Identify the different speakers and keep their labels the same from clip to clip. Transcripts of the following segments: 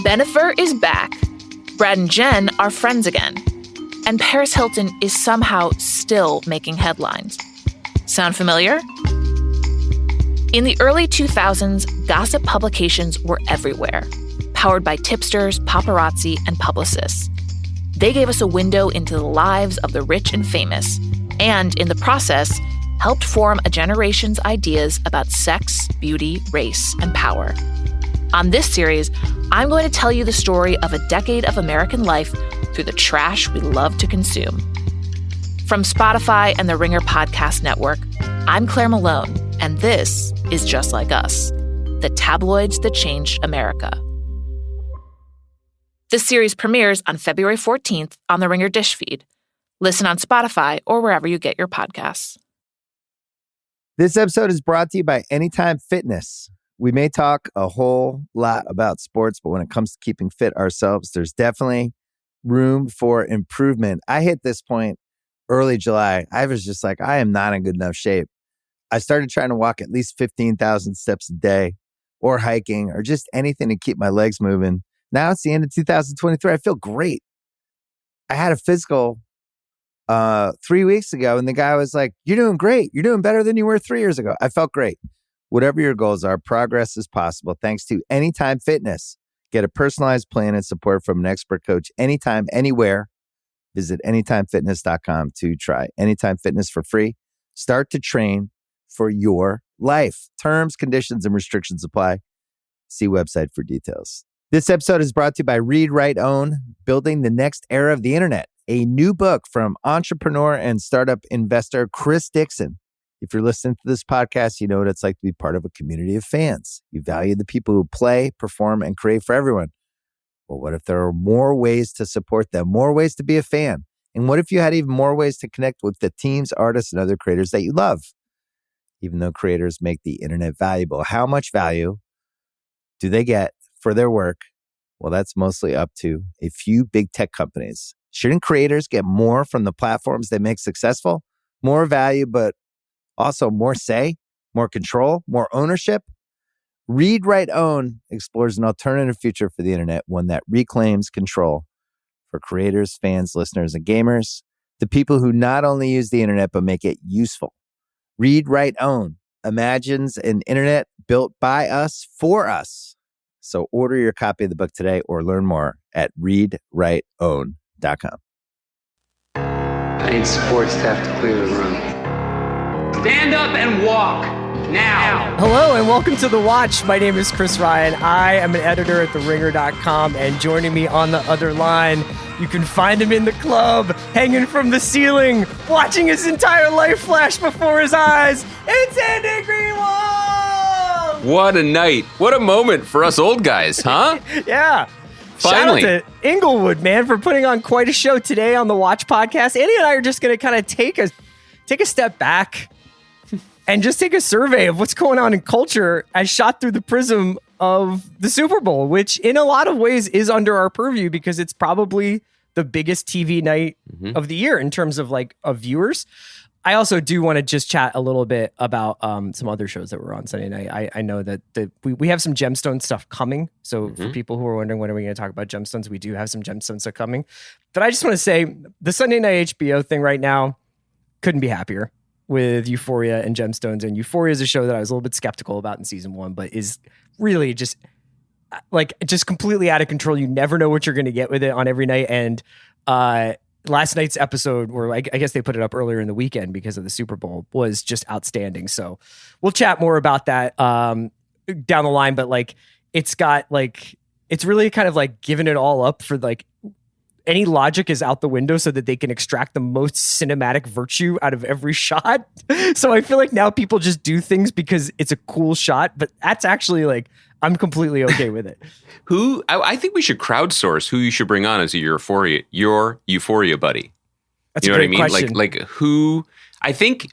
Speaker 1: Bennifer is back. Brad and Jen are friends again. And Paris Hilton is somehow still making headlines. Sound familiar? In the early 2000s, gossip publications were everywhere, powered by tipsters, paparazzi, and publicists. They gave us a window into the lives of the rich and famous, and in the process, helped form a generation's ideas about sex, beauty, race, and power. On this series, I'm going to tell you the story of a decade of American life through the trash we love to consume. From Spotify and the Ringer Podcast Network, I'm Claire Malone, and this is Just Like Us, the tabloids that changed America. This series premieres on February 14th on the Ringer Dish feed. Listen on Spotify or wherever you get your podcasts.
Speaker 2: This episode is brought to you by Anytime Fitness. We may talk a whole lot about sports, but when it comes to keeping fit ourselves, there's definitely room for improvement. I hit this point early July. I was just like, I am not in good enough shape. I started trying to walk at least 15,000 steps a day or hiking or just anything to keep my legs moving. Now it's the end of 2023. I feel great. I had a physical 3 weeks ago and the guy was like, you're doing great. You're doing better than you were 3 years ago. I felt great. Whatever your goals are, progress is possible thanks to Anytime Fitness. Get a personalized plan and support from an expert coach anytime, anywhere. Visit anytimefitness.com to try Anytime Fitness for free. Start to train for your life. Terms, conditions, and restrictions apply. See website for details. This episode is brought to you by Read, Write, Own, Building the Next Era of the Internet, a new book from entrepreneur and startup investor Chris Dixon. If you're listening to this podcast, you know what it's like to be part of a community of fans. You value the people who play, perform, and create for everyone. Well, what if there are more ways to support them, more ways to be a fan? And what if you had even more ways to connect with the teams, artists, and other creators that you love? Even though creators make the internet valuable, how much value do they get for their work? Well, that's mostly up to a few big tech companies. Shouldn't creators get more from the platforms they make successful? More value, but also more say, more control, more ownership? Read, Write, Own explores an alternative future for the internet, one that reclaims control for creators, fans, listeners, and gamers, the people who not only use the internet, but make it useful. Read, Write, Own imagines an internet built by us for us. So order your copy of the book today or learn more at readwriteown.com.
Speaker 3: I need support staff to clear the room. Stand up and walk now.
Speaker 4: Hello and welcome to The Watch. My name is Chris Ryan. I am an editor at theringer.com, and joining me on the other line, you can find him in the club, hanging from the ceiling, watching his entire life flash before his eyes. It's Andy Greenwald!
Speaker 5: What a night. What a moment for us old guys, huh?
Speaker 4: Yeah.
Speaker 5: Finally.
Speaker 4: Shout out to Inglewood, man, for putting on quite a show today on The Watch podcast. Andy and I are just going to kind of take a step back and just take a survey of what's going on in culture as shot through the prism of the Super Bowl, which in a lot of ways is under our purview because it's probably the biggest TV night of the year in terms of of viewers. I also do want to just chat a little bit about some other shows that were on Sunday night. I know that we have some Gemstone stuff coming. So for people who are wondering when are we going to talk about Gemstones, we do have some Gemstone stuff coming. But I just want to say the Sunday night HBO thing right now, couldn't be happier with Euphoria and Gemstones. And Euphoria is a show that I was a little bit skeptical about in season 1, but is really just completely out of control. You never know what you're going to get with it on every night. And last night's episode, where I guess they put it up earlier in the weekend because of the Super Bowl, was just outstanding. So we'll chat more about that down the line. But it's got it's really kind of giving it all up for any logic is out the window so that they can extract the most cinematic virtue out of every shot. So I feel like now people just do things because it's a cool shot, but that's actually I'm completely okay with it.
Speaker 5: I think we should crowdsource who you should bring on as your Euphoria buddy.
Speaker 4: That's
Speaker 5: you
Speaker 4: a
Speaker 5: know
Speaker 4: great
Speaker 5: what I mean?
Speaker 4: question.
Speaker 5: Who, I think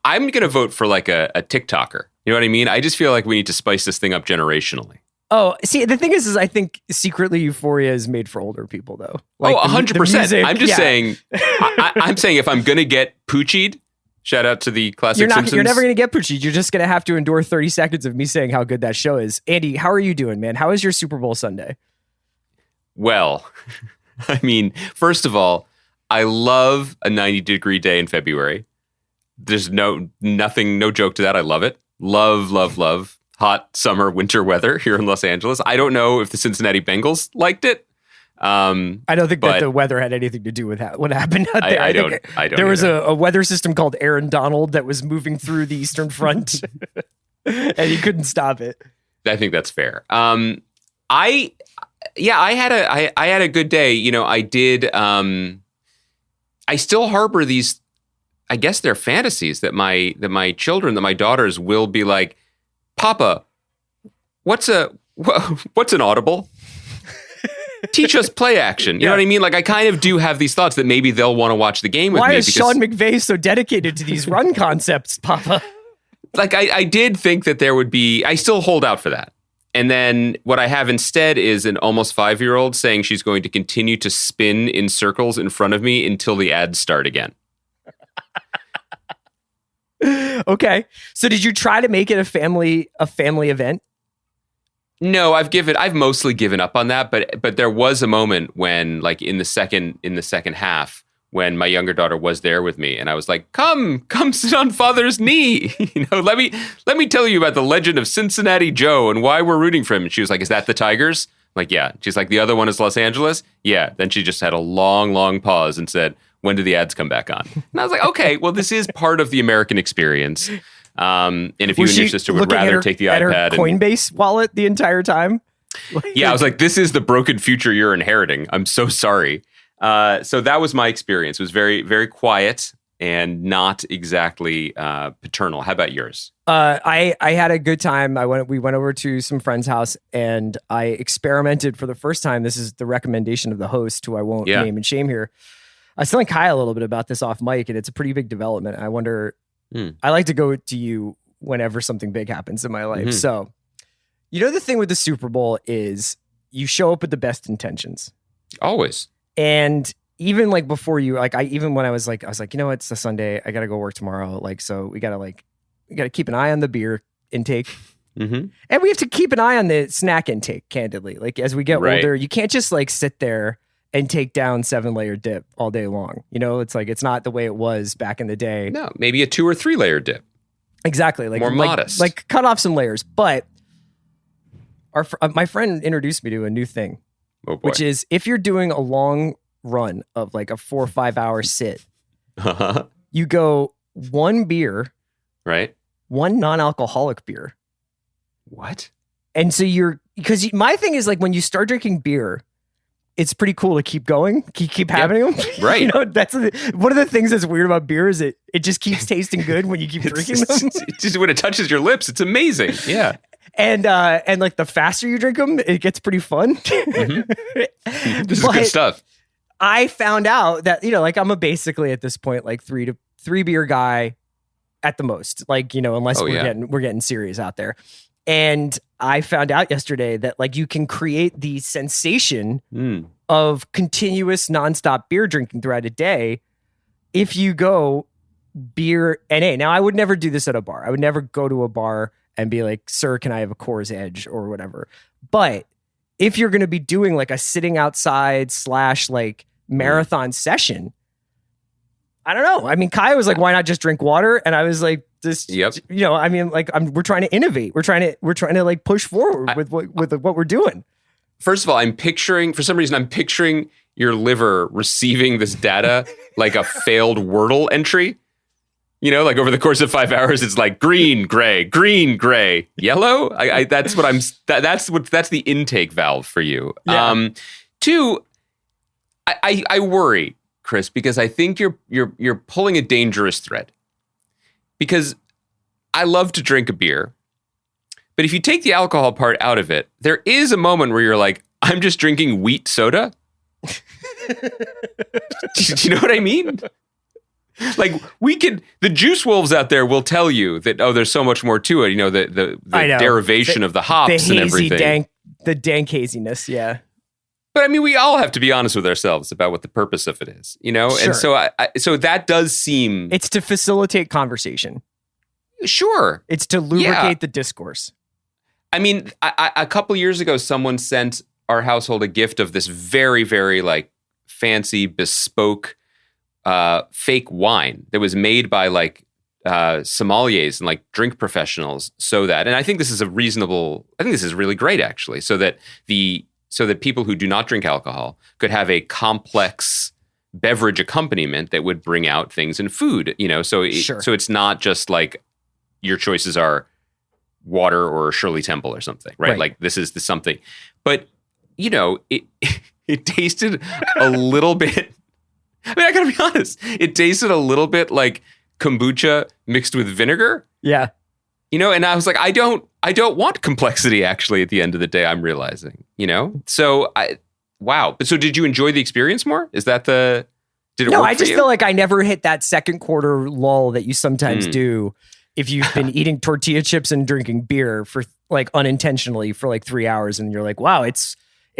Speaker 5: I'm going to vote for a TikToker. You know what I mean? I just feel like we need to spice this thing up generationally.
Speaker 4: Oh, see, the thing is I think secretly Euphoria is made for older people, though.
Speaker 5: 100%. I'm just saying, I'm saying if I'm going to get poochied, shout out to the classic Simpsons.
Speaker 4: You're never going to get poochied. You're just going to have to endure 30 seconds of me saying how good that show is. Andy, how are you doing, man? How was your Super Bowl Sunday?
Speaker 5: Well, I mean, first of all, I love a 90-degree day in February. There's no joke to that. I love it. Love hot summer, winter weather here in Los Angeles. I don't know if the Cincinnati Bengals liked it.
Speaker 4: I don't think that the weather had anything to do with what happened out there.
Speaker 5: I don't.
Speaker 4: There was a weather system called Aaron Donald that was moving through the Eastern Front, and he couldn't stop it.
Speaker 5: I think that's fair. I had a good day. You know, I did. I still harbor these. I guess they're fantasies that my children, that my daughters will be like, Papa, what's an audible? Teach us play action. You know what I mean? Like, I kind of do have these thoughts that maybe they'll want to watch the game with me.
Speaker 4: Why is Sean McVay so dedicated to these run concepts, Papa?
Speaker 5: Like, I did think that there would be, I still hold out for that. And then what I have instead is an almost 5-year-old saying she's going to continue to spin in circles in front of me until the ads start again.
Speaker 4: Okay. So did you try to make it a family event?
Speaker 5: No, I've mostly given up on that, but there was a moment when, like, in the second half, when my younger daughter was there with me, and I was like, come sit on father's knee. You know, let me tell you about the legend of Cincinnati Joe and why we're rooting for him. And she was like, is that the Tigers? I'm like, yeah. She's like, the other one is Los Angeles? Yeah. Then she just had a long pause and said, when do the ads come back on? And I was like, okay, well, this is part of the American experience. And if you and your sister would rather take the iPad,
Speaker 4: her Coinbase wallet the entire time.
Speaker 5: Yeah, I was like, this is the broken future you're inheriting. I'm so sorry. So that was my experience. It was very, very quiet and not exactly paternal. How about yours?
Speaker 4: I had a good time. We went over to some friend's house and I experimented for the first time. This is the recommendation of the host, who I won't name and shame here. I was telling Kyle a little bit about this off mic, and it's a pretty big development. I wonder. I like to go to you whenever something big happens in my life. Mm-hmm. So, you know, the thing with the Super Bowl is you show up with the best intentions.
Speaker 5: Always.
Speaker 4: And even like before you, like, even when I was like, you know what, it's a Sunday. I got to go work tomorrow. Like, so we got to keep an eye on the beer intake.
Speaker 5: Mm-hmm. And
Speaker 4: we have to keep an eye on the snack intake, candidly. Like, as we get older, you can't just like sit there and take down 7-layer dip all day long. You know, it's like, it's not the way it was back in the day.
Speaker 5: No, maybe a 2 or 3-layer dip.
Speaker 4: Exactly. Like,
Speaker 5: more modest.
Speaker 4: Like cut off some layers. But my friend introduced me to a new thing, which is if you're doing a long run of like a 4 or 5 hour sit, you go 1 beer,
Speaker 5: right?
Speaker 4: 1 non-alcoholic beer.
Speaker 5: What?
Speaker 4: And so because my thing is like, when you start drinking beer, it's pretty cool to keep going, keep having them.
Speaker 5: Right.
Speaker 4: You know, that's one of the things that's weird about beer is it just keeps tasting good when you keep drinking them.
Speaker 5: It's just when it touches your lips, it's amazing. Yeah.
Speaker 4: And like the faster you drink them, it gets pretty fun.
Speaker 5: Mm-hmm. This is good stuff.
Speaker 4: I found out that, you know, like, I'm basically at this point, like 3 beer guy at the most, like, you know, unless we're getting serious out there. And I found out yesterday that, like, you can create the sensation of continuous nonstop beer drinking throughout a day if you go beer NA. Now, I would never do this at a bar. I would never go to a bar and be like, sir, can I have a Coors Edge or whatever? But if you're going to be doing like a sitting outside / like marathon session, I don't know. I mean, Kai was like, why not just drink water? And I was like, you know, I mean, like, we're trying to innovate. We're trying to like push forward with what we're doing.
Speaker 5: First of all, for some reason, I'm picturing your liver receiving this data like a failed Wordle entry. You know, like over the course of 5 hours, it's like green, gray, yellow. That's the intake valve for you.
Speaker 4: Yeah.
Speaker 5: 2, I worry, Chris, because I think you're pulling a dangerous thread. Because I love to drink a beer, but if you take the alcohol part out of it, there is a moment where you're like, I'm just drinking wheat soda. Do you know what I mean? Like, the juice wolves out there will tell you that, there's so much more to it. You know, the derivation of the hops and everything.
Speaker 4: The dank haziness, yeah.
Speaker 5: But I mean, we all have to be honest with ourselves about what the purpose of it is, you know?
Speaker 4: Sure.
Speaker 5: And so so that does seem...
Speaker 4: It's to facilitate conversation.
Speaker 5: Sure.
Speaker 4: It's to lubricate the discourse.
Speaker 5: I mean, a couple years ago, someone sent our household a gift of this very, very like fancy, bespoke, fake wine that was made by like sommeliers and like drink professionals, so that, and I think this is really great actually, so that people who do not drink alcohol could have a complex beverage accompaniment that would bring out things in food, so it's not just like your choices are water or Shirley Temple or something, right? Like this is something, but it tasted a little bit, I mean, I gotta be honest, it tasted a little bit like kombucha mixed with vinegar.
Speaker 4: Yeah.
Speaker 5: And I was like, I don't want complexity actually at the end of the day, I'm realizing, So wow. But so did you enjoy the experience more? Is that did it work
Speaker 4: No, I
Speaker 5: for
Speaker 4: just
Speaker 5: you?
Speaker 4: feel like I never hit that second quarter lull that you sometimes do if you've been eating tortilla chips and drinking beer for like unintentionally for like 3 hours and you're like, wow, it's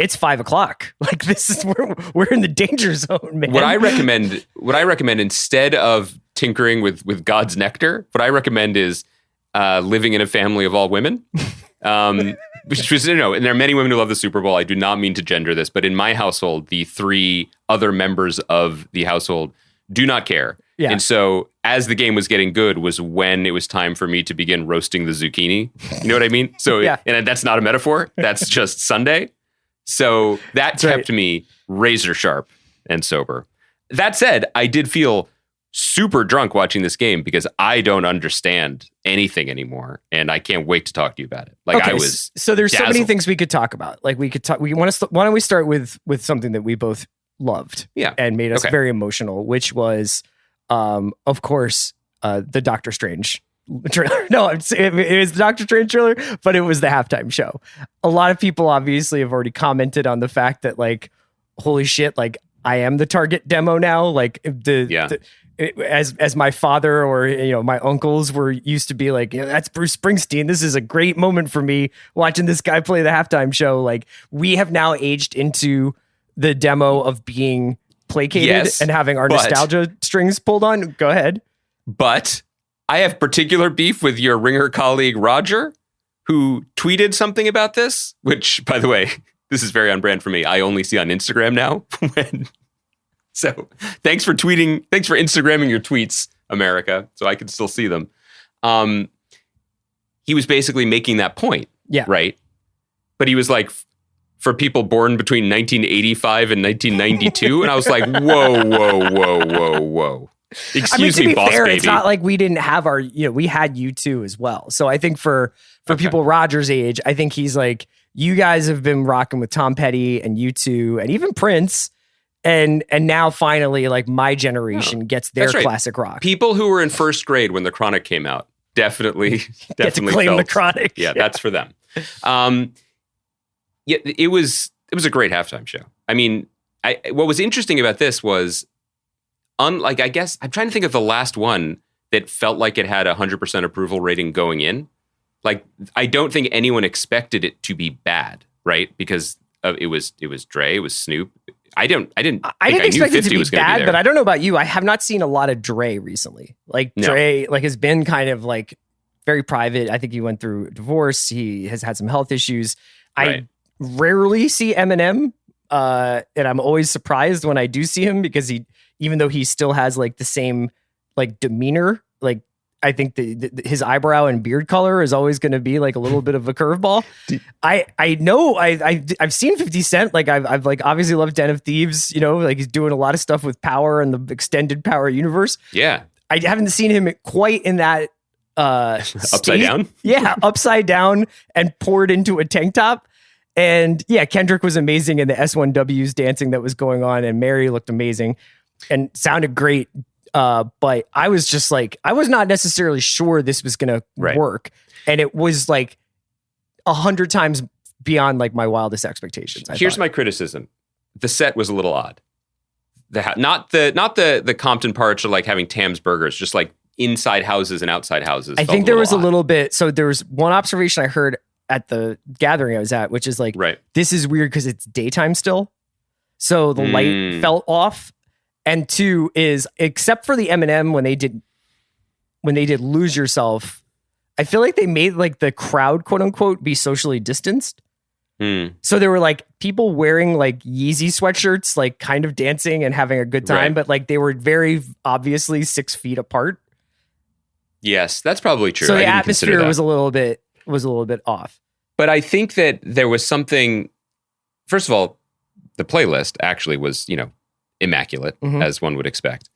Speaker 4: 5 o'clock. Like this is we're in the danger zone, man.
Speaker 5: What I recommend instead of tinkering with God's nectar, what I recommend is living in a family of all women. Which was, and there are many women who love the Super Bowl. I do not mean to gender this, but in my household, the 3 other members of the household do not care.
Speaker 4: Yeah.
Speaker 5: And so as the game was getting good was when it was time for me to begin roasting the zucchini. You know what I mean? So,
Speaker 4: Yeah.
Speaker 5: And that's not a metaphor. That's just Sunday. So that kept me razor sharp and sober. That said, I did feel super drunk watching this game because I don't understand anything anymore, and I can't wait to talk to you about it. Like
Speaker 4: okay,
Speaker 5: I was
Speaker 4: so there's
Speaker 5: dazzled.
Speaker 4: so many things we could talk about. Like we could talk. Why don't we start with something that we both loved, and made us very emotional, which was, of course, the Doctor Strange trailer. No, it was the Doctor Strange trailer, but it was the halftime show. A lot of people obviously have already commented on the fact that like, holy shit, like I am the target demo now. Like as my father or my uncles were used to be like, that's Bruce Springsteen. This is a great moment for me watching this guy play the halftime show. Like we have now aged into the demo of being placated and having our nostalgia strings pulled on. Go ahead.
Speaker 5: But I have particular beef with your Ringer colleague Roger, who tweeted something about this, which, by the way, this is very on brand for me. I only see on Instagram now. So thanks for tweeting. Thanks for Instagramming your tweets, America, so I can still see them. He was basically making that point. Yeah. Right. But he was like, for people born between 1985 and 1992. And I was like, whoa. Excuse me, boss baby.
Speaker 4: It's not like we didn't have our, we had U2 as well. So I think for people Roger's age, I think he's like, you guys have been rocking with Tom Petty and U2 and even Prince. And now finally, like my generation gets their classic rock.
Speaker 5: People who were in first grade when The Chronic came out definitely
Speaker 4: get to claim The Chronic.
Speaker 5: Yeah, that's for them. It was a great halftime show. I mean, what was interesting about this was, unlike, I guess, I'm trying to think of the last one that felt like it had 100% approval rating going in. Like, I don't think anyone expected it to be bad, right? Because it was Dre, it was Snoop. I didn't expect it to be bad, but
Speaker 4: I don't know about you. I have not seen a lot of Dre recently. Like Dre, has been kind of like very private. I think he went through a divorce. He has had some health issues. Right. I rarely see Eminem, and I'm always surprised when I do see him because even though he still has like the same like demeanor, like I think his eyebrow and beard color is always going to be like a little bit of a curveball. I know I've seen 50 Cent. Like I've like obviously loved Den of Thieves, like he's doing a lot of stuff with Power and the extended Power universe.
Speaker 5: Yeah.
Speaker 4: I haven't seen him quite in that
Speaker 5: upside down.
Speaker 4: Yeah. Upside down and poured into a tank top. And yeah, Kendrick was amazing in the S1Ws dancing that was going on. And Mary looked amazing and sounded great. But I was just like, I was not necessarily sure this was going to work. And it was like 100 times beyond like my wildest expectations.
Speaker 5: Here's my criticism. The set was a little odd. Not the Compton parts or like having Tam's Burgers, just like inside houses and outside houses.
Speaker 4: I think there was a little bit. So there was one observation I heard at the gathering I was at, which is like, this is weird because it's daytime still. So the light felt off. And 2 is, except for the Eminem when they did Lose Yourself, I feel like they made like the crowd, quote unquote, be socially distanced. So there were like people wearing like Yeezy sweatshirts, like kind of dancing and having a good time,
Speaker 5: Right.
Speaker 4: but like they were very obviously 6 feet apart.
Speaker 5: Yes, that's probably true.
Speaker 4: So
Speaker 5: I
Speaker 4: the
Speaker 5: didn't consider
Speaker 4: atmosphere
Speaker 5: that.
Speaker 4: was a little bit off.
Speaker 5: But I think that there was something. First of all, the playlist actually was, immaculate, as one would expect.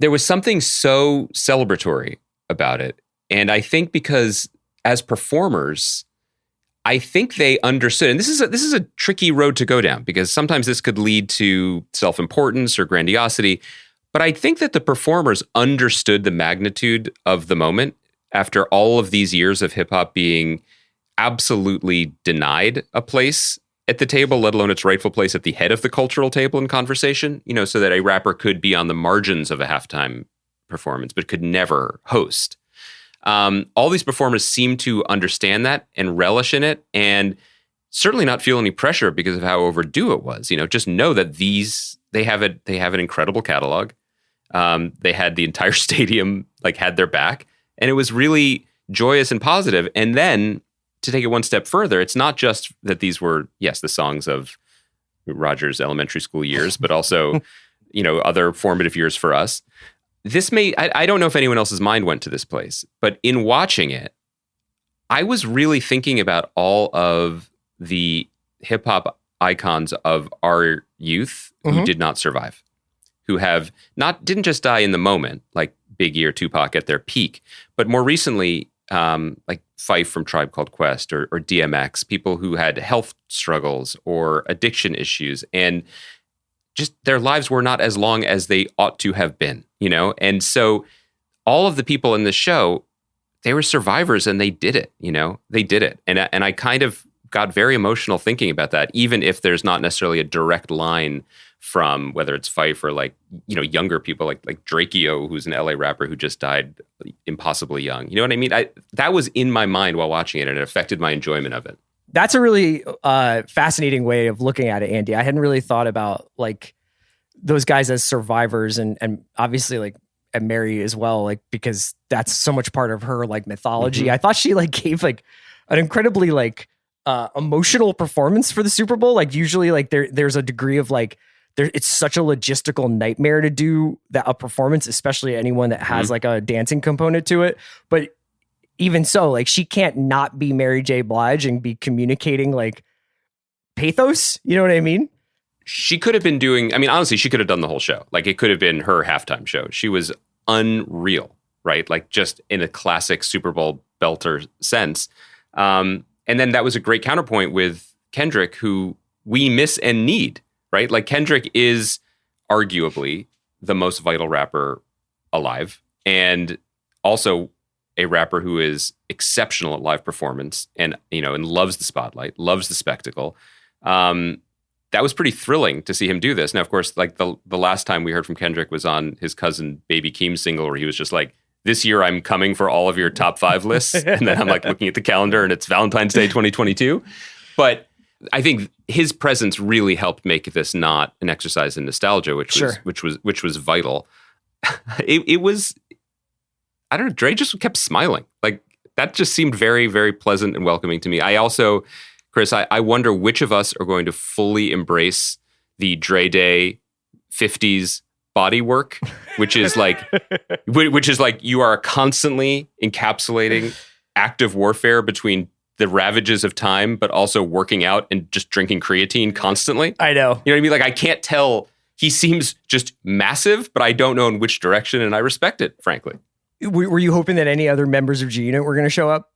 Speaker 5: There was something so celebratory about it. And I think because as performers, I think they understood, and this is a tricky road to go down because sometimes this could lead to self-importance or grandiosity. But I think that the performers understood the magnitude of the moment after all of these years of hip hop being absolutely denied a place at the table, let alone its rightful place at the head of the cultural table in conversation, so that a rapper could be on the margins of a halftime performance, but could never host. All these performers seem to understand that and relish in it, and certainly not feel any pressure because of how overdue it was. Just know that they have an incredible catalog. They had the entire stadium had their back, and it was really joyous and positive. And then to take it one step further, it's not just that these were, yes, the songs of Roger's elementary school years, but also, other formative years for us. I don't know if anyone else's mind went to this place, but in watching it, I was really thinking about all of the hip hop icons of our youth who did not survive, who didn't just die in the moment, like Biggie or Tupac at their peak, but more recently, like Phife from Tribe Called Quest or DMX, people who had health struggles or addiction issues, and just their lives were not as long as they ought to have been, And so all of the people in the show, they were survivors and they did it, They did it. And I kind of got very emotional thinking about that, even if there's not necessarily a direct line from whether it's Phife or younger people like Drakeo, who's an LA rapper who just died impossibly young. You know what I mean? That was in my mind while watching it, and it affected my enjoyment of it.
Speaker 4: That's a really fascinating way of looking at it, Andy. I hadn't really thought about those guys as survivors, and obviously and Mary as well, because that's so much part of her mythology. I thought she gave an incredibly emotional performance for the Super Bowl. Usually there's a degree of it's such a logistical nightmare to do a performance, especially anyone that has a dancing component to it. But even so, she can't not be Mary J. Blige and be communicating pathos. You know what I mean?
Speaker 5: She could have been doing, honestly, she could have done the whole show. It could have been her halftime show. She was unreal, right? Just in a classic Super Bowl belter sense. And then that was a great counterpoint with Kendrick, who we miss and need, right? Kendrick is arguably the most vital rapper alive, and also a rapper who is exceptional at live performance and loves the spotlight, loves the spectacle. That was pretty thrilling to see him do this. Now, of course, the last time we heard from Kendrick was on his cousin Baby Keem's single, where he was just this year I'm coming for all of your top 5 lists. And then I'm looking at the calendar and it's Valentine's Day 2022. But I think his presence really helped make this not an exercise in nostalgia, which was vital. It was, I don't know, Dre just kept smiling. That just seemed very, very pleasant and welcoming to me. I also, Chris, I wonder which of us are going to fully embrace the Dre Day 50s body work, which is you are constantly encapsulating active warfare between the ravages of time, but also working out and just drinking creatine constantly.
Speaker 4: I know.
Speaker 5: You know what I mean? I can't tell. He seems just massive, but I don't know in which direction, and I respect it, frankly.
Speaker 4: Were you hoping that any other members of G Unit were going to show up?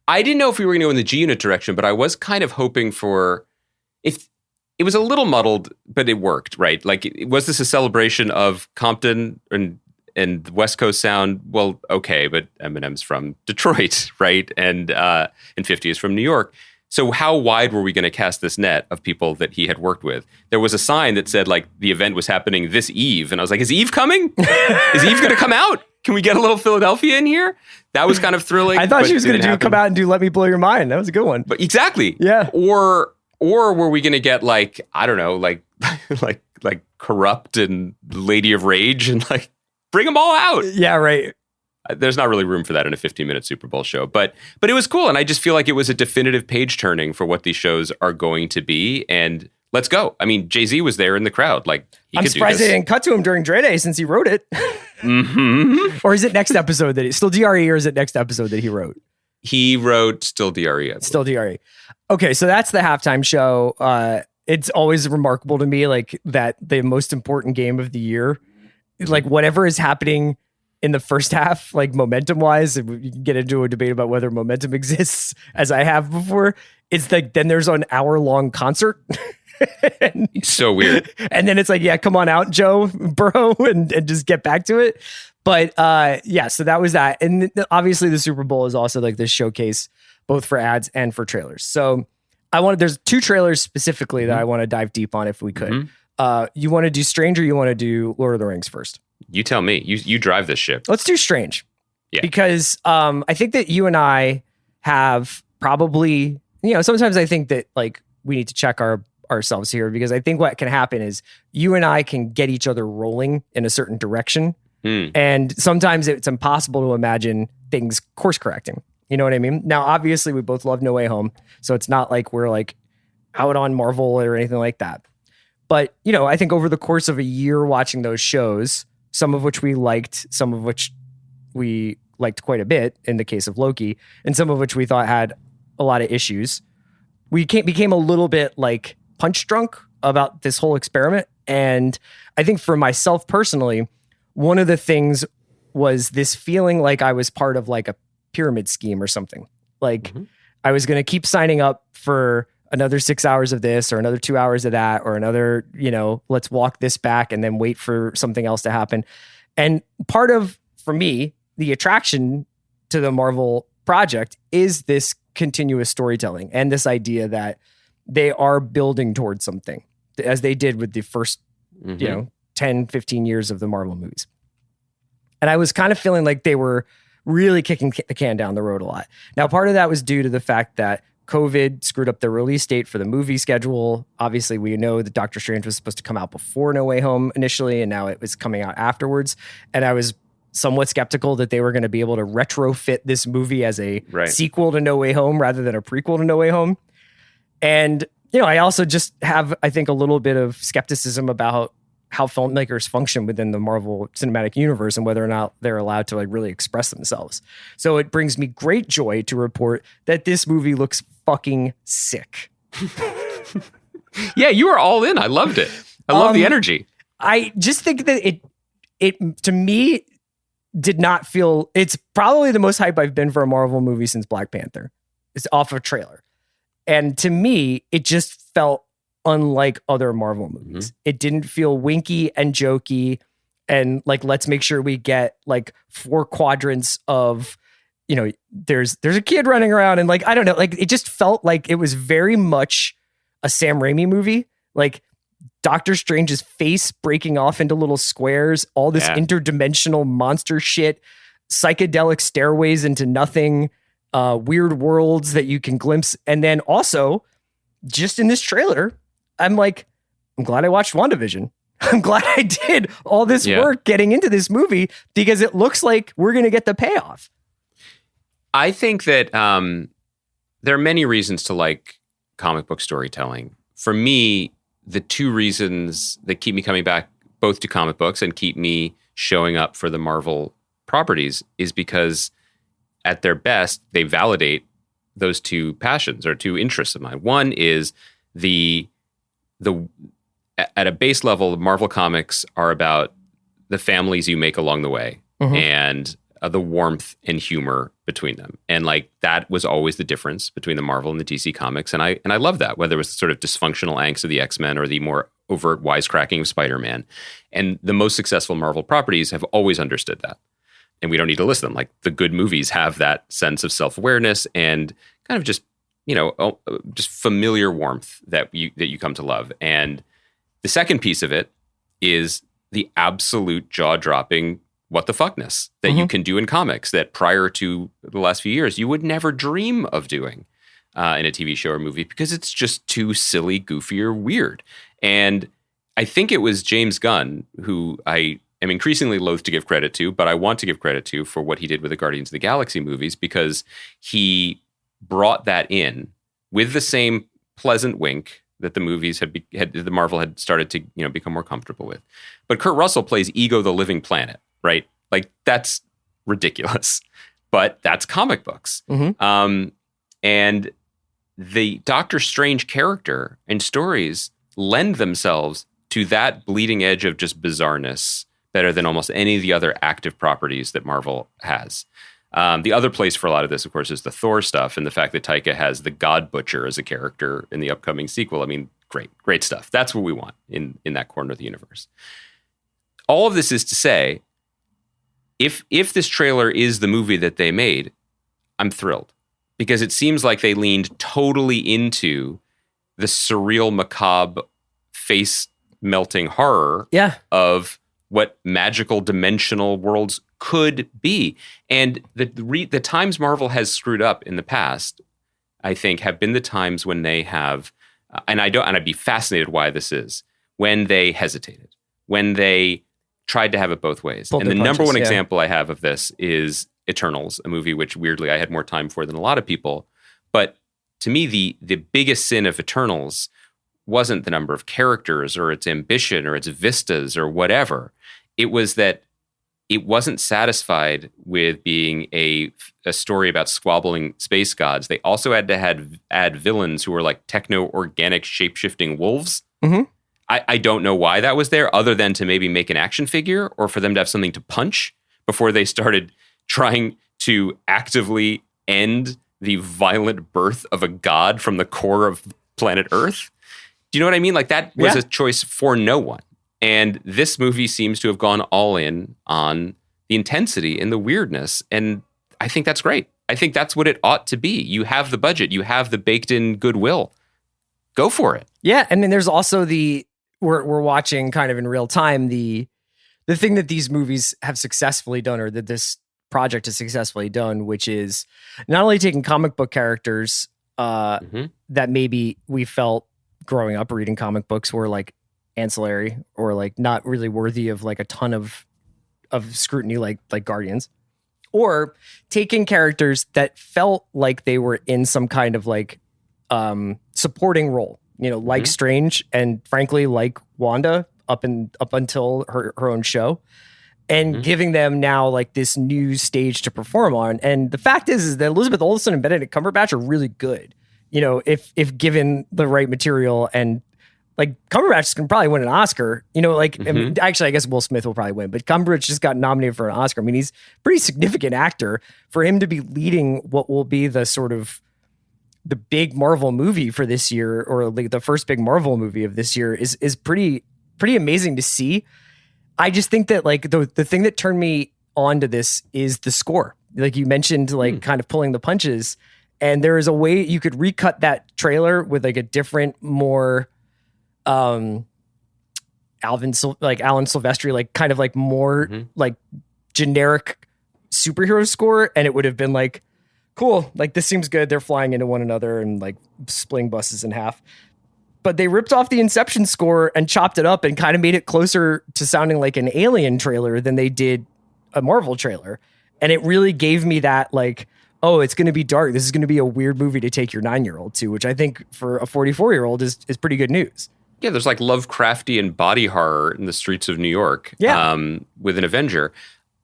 Speaker 5: I didn't know if we were going to go in the G Unit direction, but I was kind of hoping for, if it was a little muddled, but it worked, right? Was this a celebration of Compton and the West Coast sound? Well, okay, but Eminem's from Detroit, right? And 50 is from New York. So how wide were we going to cast this net of people that he had worked with? There was a sign that said the event was happening this Eve. And I was like, is Eve coming? Is Eve going to come out? Can we get a little Philadelphia in here? That was kind of thrilling.
Speaker 4: I thought she was going to come out and do Let Me Blow Your Mind. That was a good one.
Speaker 5: But exactly.
Speaker 4: Yeah.
Speaker 5: Or were we going to get I don't know, Corrupt and Lady of Rage and bring them all out?
Speaker 4: Yeah, right.
Speaker 5: there's not really room for that in a 15-minute Super Bowl show. But it was cool, and I just feel like it was a definitive page turning for what these shows are going to be. And let's go. I mean, Jay-Z was there in the crowd. Like,
Speaker 4: I'm surprised they didn't cut to him during Dre Day since he wrote it.
Speaker 5: Mm-hmm.
Speaker 4: Or is it next episode that still DRE, or is it next episode that he wrote?
Speaker 5: He wrote Still DRE.
Speaker 4: Still DRE. Okay, so that's the halftime show. It's always remarkable to me, like, that the most important game of the year, like, whatever is happening in the first half, like, momentum wise, you can get into a debate about whether momentum exists, as I have before. It's like, then there's an hour-long concert.
Speaker 5: It's so weird.
Speaker 4: And then it's like, yeah, come on out, Joe Burrow, and just get back to it. But yeah, so that was that. And obviously the Super Bowl is also like this showcase, both for ads and for trailers. So there's two trailers specifically that I want to dive deep on if we could. Mm-hmm. You want to do Strange, or you want to do Lord of the Rings first?
Speaker 5: You tell me. You drive this ship.
Speaker 4: Let's do Strange.
Speaker 5: Yeah.
Speaker 4: Because I think that you and I have probably, sometimes I think that, like, we need to check ourselves here, because I think what can happen is you and I can get each other rolling in a certain direction. And sometimes it's impossible to imagine things course correcting. You know what I mean? Now, obviously, we both love No Way Home, so it's not like we're like out on Marvel or anything like that. But, I think over the course of a year watching those shows, some of which we liked, some of which we liked quite a bit in the case of Loki, and some of which we thought had a lot of issues, we became a little bit like punch drunk about this whole experiment. And I think for myself personally, one of the things was this feeling like I was part of like a pyramid scheme or something. Like I was going to keep signing up for another 6 hours of this or another 2 hours of that, or another, let's walk this back and then wait for something else to happen. And part of, for me, the attraction to the Marvel project is this continuous storytelling and this idea that they are building towards something, as they did with the first, 10, 15 years of the Marvel movies. And I was kind of feeling like they were really kicking the can down the road a lot. Now, part of that was due to the fact that COVID screwed up the release date for the movie schedule. Obviously, we know that Doctor Strange was supposed to come out before No Way Home initially, and now it was coming out afterwards. And I was somewhat skeptical that they were going to be able to retrofit this movie as a sequel to No Way Home rather than a prequel to No Way Home. And, I also just have, I think, a little bit of skepticism about how filmmakers function within the Marvel Cinematic Universe and whether or not they're allowed to, like, really express themselves. So it brings me great joy to report that this movie looks fucking sick.
Speaker 5: Yeah, you were all in. I loved it. I love the energy.
Speaker 4: I just think that it to me did not feel, it's probably the most hype I've been for a Marvel movie since Black Panther. It's off a trailer. And to me, it just felt unlike other Marvel movies. It didn't feel winky and jokey and like, let's make sure we get like 4 quadrants of, there's a kid running around and, like, I don't know, like, it just felt like it was very much a Sam Raimi movie. Like, Doctor Strange's face breaking off into little squares, all this interdimensional monster shit, psychedelic stairways into nothing, weird worlds that you can glimpse. And then also, just in this trailer, I'm glad I watched WandaVision. I'm glad I did all this work getting into this movie, because it looks like we're going to get the payoff.
Speaker 5: I think that there are many reasons to like comic book storytelling. For me, the 2 reasons that keep me coming back both to comic books and keep me showing up for the Marvel properties is because at their best, they validate those 2 passions or 2 interests of mine. One is at a base level, Marvel comics are about the families you make along the way and the warmth and humor between them. And like, that was always the difference between the Marvel and the DC comics. And I love that, whether it was the sort of dysfunctional angst of the X-Men or the more overt wisecracking of Spider-Man. And the most successful Marvel properties have always understood that. And we don't need to list them. Like, the good movies have that sense of self-awareness and kind of just, just familiar warmth that you come to love. And the second piece of it is the absolute jaw-dropping what the fuckness that you can do in comics that prior to the last few years you would never dream of doing in a TV show or movie, because it's just too silly, goofy, or weird. And I think it was James Gunn who I am increasingly loath to give credit to, but I want to give credit to for what he did with the Guardians of the Galaxy movies, because he brought that in with the same pleasant wink that the movies the Marvel had started to become more comfortable with. But Kurt Russell plays Ego the Living Planet, right? Like, that's ridiculous, but that's comic books. And the Doctor Strange character and stories lend themselves to that bleeding edge of just bizarreness better than almost any of the other active properties that Marvel has. The other place for a lot of this, of course, is the Thor stuff, and the fact that Taika has the God Butcher as a character in the upcoming sequel. I mean, great stuff. That's what we want in that corner of the universe. All of this is to say, if this trailer is the movie that they made, I'm thrilled, because it seems like they leaned totally into the surreal, macabre, face-melting horror of what magical dimensional worlds could be. And the times Marvel has screwed up in the past, I think, have been the times when they have, and I'd be fascinated why this is, when they hesitated, when they tried to have it both ways. And the number one example I have of this is Eternals, a movie which weirdly I had more time for than a lot of people. But to me, the biggest sin of Eternals wasn't the number of characters or its ambition or its vistas or whatever. It was that it wasn't satisfied with being a story about squabbling space gods. They also had to add villains who were like techno-organic shape-shifting wolves. I don't know why that was there, other than to maybe make an action figure or for them to have something to punch before they started trying to actively end the violent birth of a god from the core of planet Earth. Do you know what I mean? Like, that was a choice for no one. And this movie seems to have gone all in on the intensity and the weirdness. And I think that's great. I think that's what it ought to be. You have the budget. You have the baked in goodwill. Go for it.
Speaker 4: Yeah. And then there's also we're watching kind of in real time the thing that these movies have successfully done, or that this project has successfully done, which is not only taking comic book characters that maybe we felt growing up reading comic books were like ancillary or like not really worthy of like a ton of scrutiny, like Guardians, or taking characters that felt like they were in some kind of like supporting role, like Strange, and frankly like Wanda up until her own show, and giving them now like this new stage to perform on. And the fact is that Elizabeth Olsen and Benedict Cumberbatch are really good, if given the right material. And like, Cumberbatch can probably win an Oscar, I mean, actually, I guess Will Smith will probably win, but Cumberbatch just got nominated for an Oscar. I mean, he's a pretty significant actor. For him to be leading what will be the sort of the big Marvel movie for this year, or like the first big Marvel movie of this year, is pretty amazing to see. I just think that like the thing that turned me on to this is the score. Like you mentioned, like kind of pulling the punches, and there is a way you could recut that trailer with like a different, more Alan Silvestri, like kind of like more like generic superhero score, and it would have been like, cool, like this seems good. They're flying into one another and like splitting buses in half. But they ripped off the Inception score and chopped it up and kind of made it closer to sounding like an Alien trailer than they did a Marvel trailer. And it really gave me that like, oh, it's going to be dark. This is going to be a weird movie to take your 9-year-old to, which I think for a 44-year-old is pretty good news.
Speaker 5: Yeah, there's like Lovecraftian body horror in the streets of New York with an Avenger.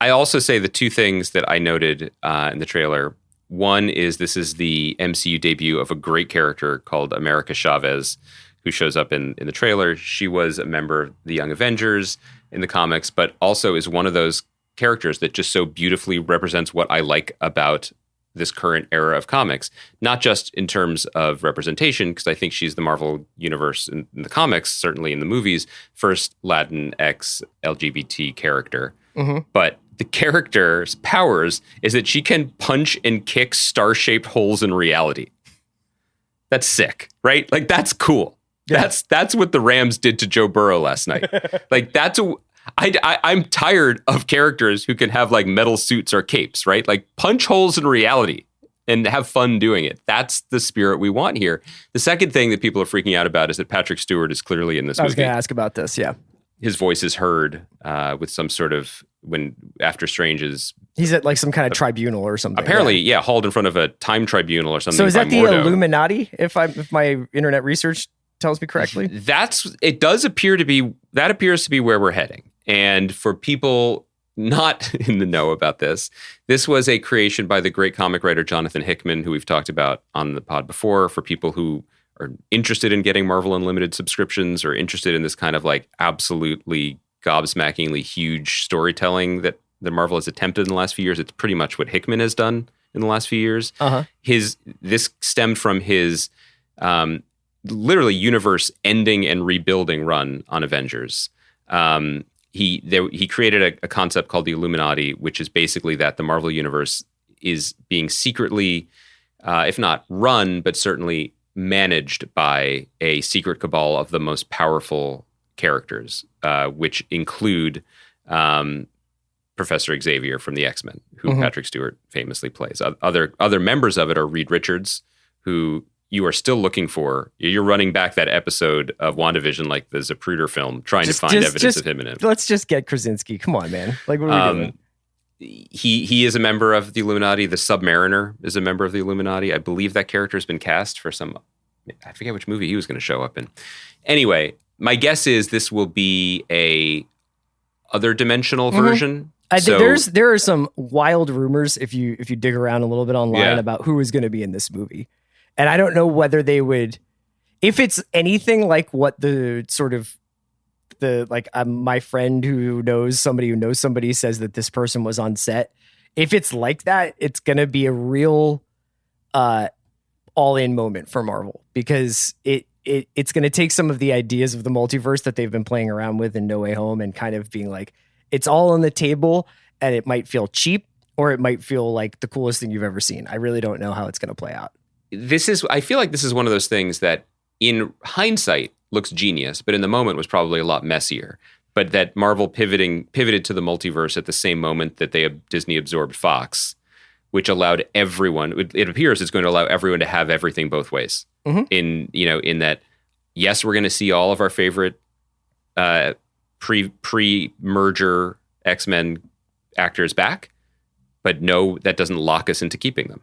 Speaker 5: I also say the two things that I noted in the trailer. One is this is the MCU debut of a great character called America Chavez, who shows up in the trailer. She was a member of the Young Avengers in the comics, but also is one of those characters that just so beautifully represents what I like about this current era of comics, not just in terms of representation, because I think she's the Marvel Universe in the comics, certainly in the movies, first Latinx LGBT character, but the character's powers is that she can punch and kick star-shaped holes in reality. That's sick, right? Like, that's cool. Yeah. That's what the Rams did to Joe Burrow last night. Like, I'm tired of characters who can have like metal suits or capes, right? Like, punch holes in reality and have fun doing it. That's the spirit we want here. The second thing that people are freaking out about is that Patrick Stewart is clearly in this movie.
Speaker 4: I was going to ask about this, yeah.
Speaker 5: his voice is heard with some sort of after Strange is.
Speaker 4: He's at like some kind of tribunal or something.
Speaker 5: Apparently, yeah, hauled in front of a time tribunal or something.
Speaker 4: So is that the
Speaker 5: Mordo.
Speaker 4: Illuminati? If my internet research tells me correctly,
Speaker 5: it does appear to be. That appears to be where we're heading. And for people not in the know about this was a creation by the great comic writer Jonathan Hickman, who we've talked about on the pod before. For people who are interested in getting Marvel Unlimited subscriptions or interested in this kind of like absolutely gobsmackingly huge storytelling that Marvel has attempted in the last few years, it's pretty much what Hickman has done in the last few years.
Speaker 4: Uh-huh.
Speaker 5: This stemmed from his literally universe ending and rebuilding run on Avengers. He created a concept called the Illuminati, which is basically that the Marvel universe is being secretly, if not run, but certainly managed by a secret cabal of the most powerful characters, which include Professor Xavier from the X-Men, who Patrick Stewart famously plays. Other members of it are Reed Richards, who you are still looking for. You're running back that episode of WandaVision like the Zapruder film, trying to find evidence of him in it.
Speaker 4: Let's just get Krasinski. Come on, man. Like, what are we doing?
Speaker 5: He is a member of the Illuminati. The Submariner is a member of the Illuminati. I believe that character has been cast for I forget which movie he was going to show up in. Anyway, my guess is this will be a other dimensional version.
Speaker 4: I think there are some wild rumors if you dig around a little bit online about who is going to be in this movie. And I don't know whether they would, if it's anything like what the sort of my friend who knows somebody says that this person was on set. If it's like that, it's going to be a real all-in moment for Marvel, because it's going to take some of the ideas of the multiverse that they've been playing around with in No Way Home and kind of being like, it's all on the table, and it might feel cheap or it might feel like the coolest thing you've ever seen. I really don't know how it's going to play out.
Speaker 5: I feel like this is one of those things that in hindsight looks genius, but in the moment was probably a lot messier. But that Marvel pivoted to the multiverse at the same moment that Disney absorbed Fox, which allowed everyone, it appears it's going to allow everyone to have everything both ways. In that, yes, we're going to see all of our favorite pre-merger X-Men actors back, but no, that doesn't lock us into keeping them.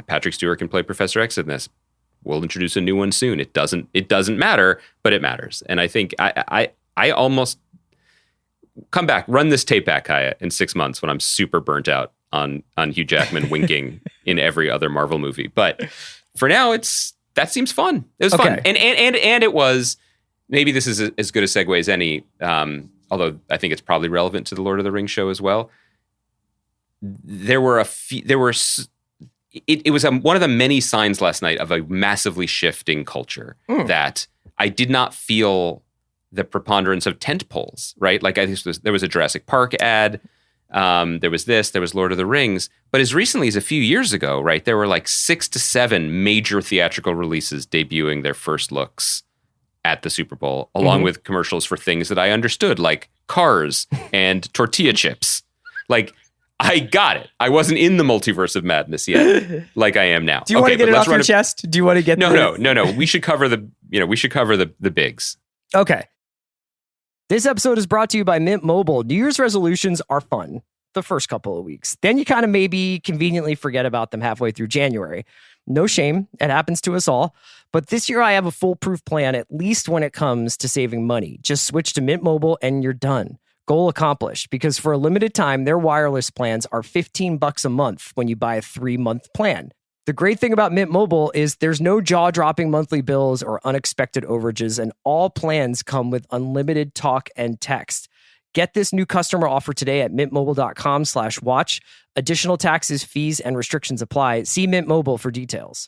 Speaker 5: Patrick Stewart can play Professor X in this. We'll introduce a new one soon. It doesn't matter, but it matters. And I think I almost come back, run this tape back, Kaya, in 6 months when I'm super burnt out on Hugh Jackman winking in every other Marvel movie. But for now, that seems fun. It was fun. And it was, maybe this is as good a segue as any, although I think it's probably relevant to the Lord of the Rings show as well. It was one of the many signs last night of a massively shifting culture that I did not feel the preponderance of tent poles, right? Like there was a Jurassic Park ad. There was Lord of the Rings. But as recently as a few years ago, right, there were like 6 to 7 major theatrical releases debuting their first looks at the Super Bowl, along with commercials for things that I understood, like Cars and tortilla chips. Like, I got it. I wasn't in the multiverse of madness yet, like I am now.
Speaker 4: Do you want to get it off your chest? Do you want to get
Speaker 5: No. We should cover the bigs.
Speaker 4: Okay. This episode is brought to you by Mint Mobile. New Year's resolutions are fun the first couple of weeks. Then you kind of maybe conveniently forget about them halfway through January. No shame. It happens to us all. But this year I have a foolproof plan, at least when it comes to saving money. Just switch to Mint Mobile and you're done. Goal accomplished, because for a limited time, their wireless plans are $15 a month when you buy a 3-month plan. The great thing about Mint Mobile is there's no jaw-dropping monthly bills or unexpected overages, and all plans come with unlimited talk and text. Get this new customer offer today at mintmobile.com/watch. Additional taxes, fees, and restrictions apply. See Mint Mobile for details.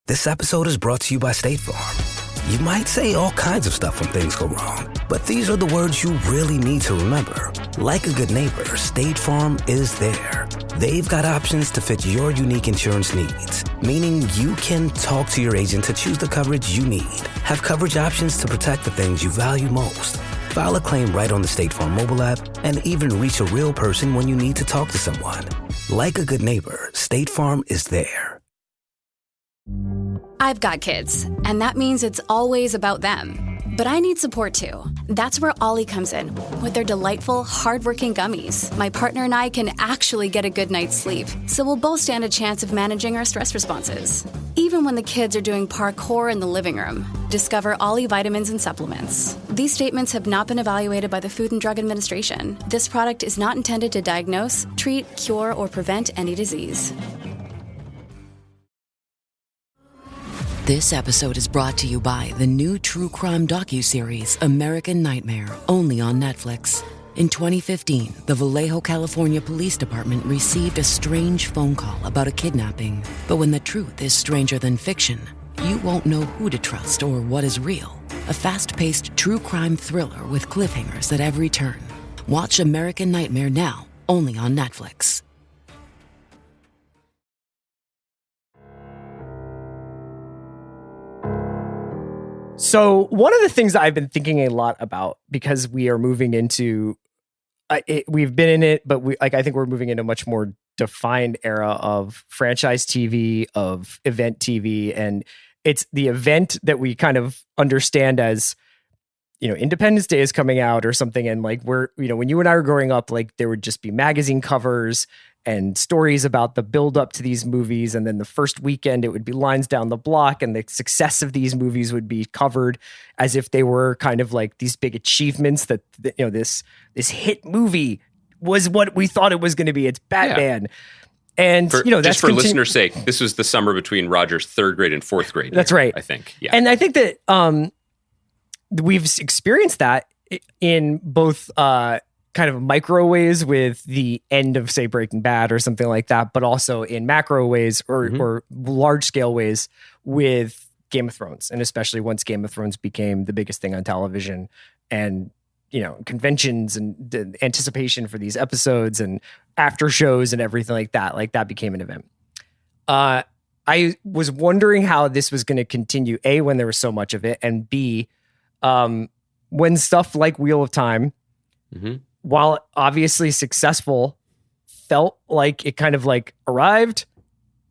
Speaker 6: This episode is brought to you by State Farm. You might say all kinds of stuff when things go wrong, but these are the words you really need to remember. Like a good neighbor, State Farm is there. They've got options to fit your unique insurance needs, meaning you can talk to your agent to choose the coverage you need. Have coverage options to protect the things you value most. File a claim right on the State Farm mobile app and even reach a real person when you need to talk to someone. Like a good neighbor, State Farm is there.
Speaker 7: I've got kids, and that means it's always about them. But I need support too. That's where Ollie comes in. With their delightful, hard-working gummies, my partner and I can actually get a good night's sleep. So we'll both stand a chance of managing our stress responses. Even when the kids are doing parkour in the living room. Discover Ollie vitamins and supplements. These statements have not been evaluated by the Food and Drug Administration. This product is not intended to diagnose, treat, cure, or prevent any disease.
Speaker 8: This episode is brought to you by the new true crime docuseries American Nightmare, only on Netflix. In 2015, the Vallejo, California Police Department received a strange phone call about a kidnapping. But when the truth is stranger than fiction, you won't know who to trust or what is real. A fast-paced true crime thriller with cliffhangers at every turn. Watch American Nightmare now, only on Netflix.
Speaker 4: So one of the things that I've been thinking a lot about, because we are moving into, we've been in it, but I think we're moving into a much more defined era of franchise TV, of event TV, and it's the event that we kind of understand as, Independence Day is coming out or something, and like when you and I were growing up, like there would just be magazine covers and stories about the build up to these movies. And then the first weekend, it would be lines down the block, and the success of these movies would be covered as if they were kind of like these big achievements that this hit movie was what we thought it was going to be. It's Batman. Yeah. And, that's
Speaker 5: just for listeners' sake, this was the summer between Roger's third grade and fourth grade.
Speaker 4: That's right.
Speaker 5: I think. Yeah.
Speaker 4: And I think that we've experienced that in both, kind of micro ways with the end of, say, Breaking Bad or something like that, but also in macro ways or large scale ways with Game of Thrones. And especially once Game of Thrones became the biggest thing on television, and, conventions and the anticipation for these episodes and after shows and everything like that became an event. I was wondering how this was going to continue, A, when there was so much of it, and B, when stuff like Wheel of Time, while obviously successful, felt like it kind of like arrived,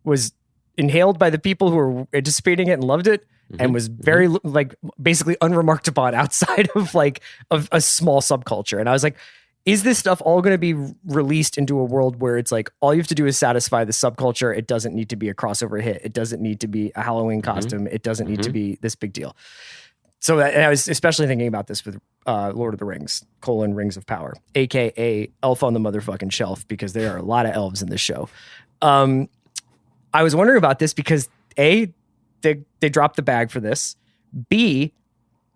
Speaker 4: was inhaled by the people who were anticipating it and loved it, and was very like basically unremarked upon outside of like of a small subculture. And I was like, is this stuff all going to be released into a world where it's like all you have to do is satisfy the subculture? It doesn't need to be a crossover hit. It doesn't need to be a Halloween costume. It doesn't need to be this big deal. So and I was especially thinking about this with Lord of the Rings, Rings of Power, a.k.a. Elf on the Motherfucking Shelf, because there are a lot of elves in this show. I was wondering about this because A, they dropped the bag for this. B,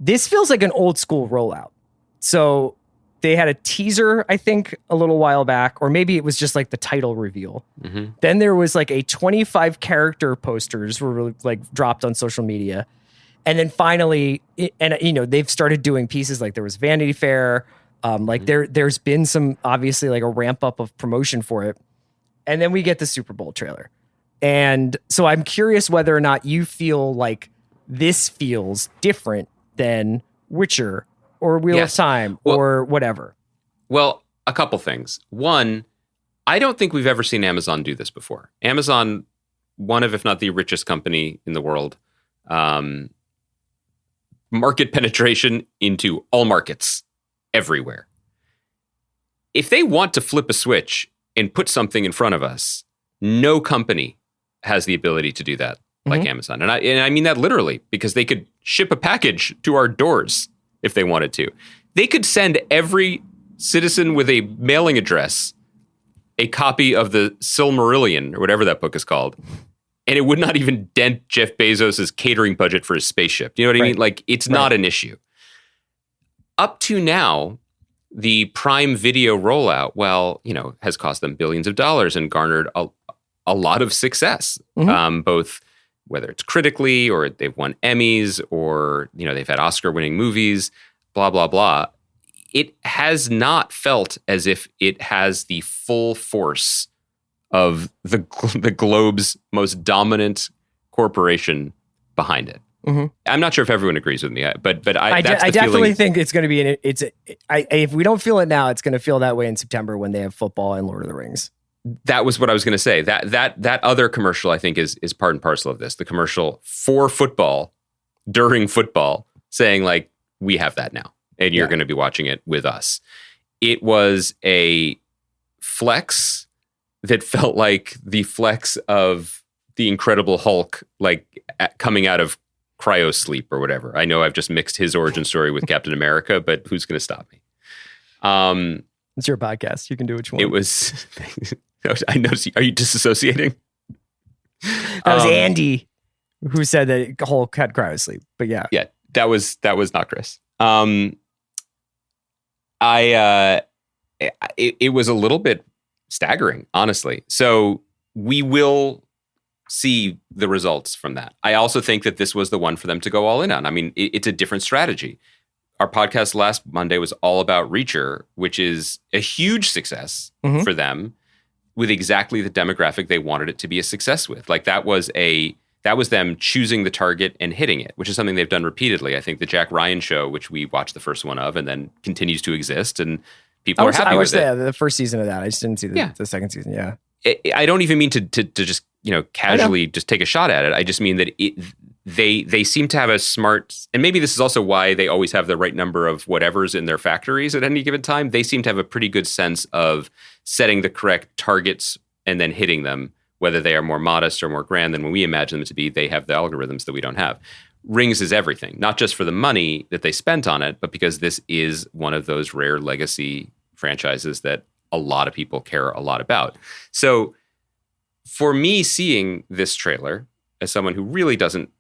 Speaker 4: this feels like an old school rollout. So they had a teaser, I think, a little while back, or maybe it was just like the title reveal. Then there was like a 25 character posters were like dropped on social media. And then finally, they've started doing pieces like there was Vanity Fair. There's been some, obviously, like a ramp up of promotion for it. And then we get the Super Bowl trailer. And so I'm curious whether or not you feel like this feels different than Witcher or Wheel of Time or whatever.
Speaker 5: Well, a couple things. One, I don't think we've ever seen Amazon do this before. Amazon, one of, if not the richest company in the world, market penetration into all markets everywhere. If they want to flip a switch and put something in front of us, no company has the ability to do that like Amazon. And I mean that literally, because they could ship a package to our doors if they wanted to. They could send every citizen with a mailing address a copy of the Silmarillion, or whatever that book is called, and it would not even dent Jeff Bezos' catering budget for his spaceship. You know what I mean? Like, it's not an issue. Up to now, the Prime Video rollout, has cost them billions of dollars and garnered a lot of success, both whether it's critically or they've won Emmys or, they've had Oscar-winning movies, blah, blah, blah. It has not felt as if it has the full force of the globe's most dominant corporation behind it. I'm not sure if everyone agrees with me, but I
Speaker 4: definitely think it's going to be if we don't feel it now, it's going to feel that way in September when they have football and Lord of the Rings.
Speaker 5: That was what I was going to say. That other commercial, I think, is part and parcel of this. The commercial for football during football, saying like, we have that now, and you're going to be watching it with us. It was a flex that felt like the flex of the Incredible Hulk, like coming out of cryo sleep or whatever. I know I've just mixed his origin story with Captain America, but who's going to stop me?
Speaker 4: It's your podcast. You can do what you want.
Speaker 5: It was, I noticed, are you disassociating?
Speaker 4: That was Andy who said that Hulk had cryo sleep, but yeah.
Speaker 5: Yeah, that was not Chris. It was a little bit staggering, honestly. So we will see the results from that. I also think that this was the one for them to go all in on. I mean, it's a different strategy. Our podcast last Monday was all about Reacher, which is a huge success for them with exactly the demographic they wanted it to be a success with. Like that was them choosing the target and hitting it, which is something they've done repeatedly. I think the Jack Ryan show, which we watched the first one of and then continues to exist, and people are happy with it. I watched
Speaker 4: the first season of that. I just didn't see the second season. Yeah.
Speaker 5: I don't even mean to just, casually just take a shot at it. I just mean that they seem to have a smart, and maybe this is also why they always have the right number of whatever's in their factories at any given time. They seem to have a pretty good sense of setting the correct targets and then hitting them, whether they are more modest or more grand than when we imagine them to be. They have the algorithms that we don't have. Rings is everything, not just for the money that they spent on it, but because this is one of those rare legacy franchises that a lot of people care a lot about. So for me, seeing this trailer as someone who really doesn't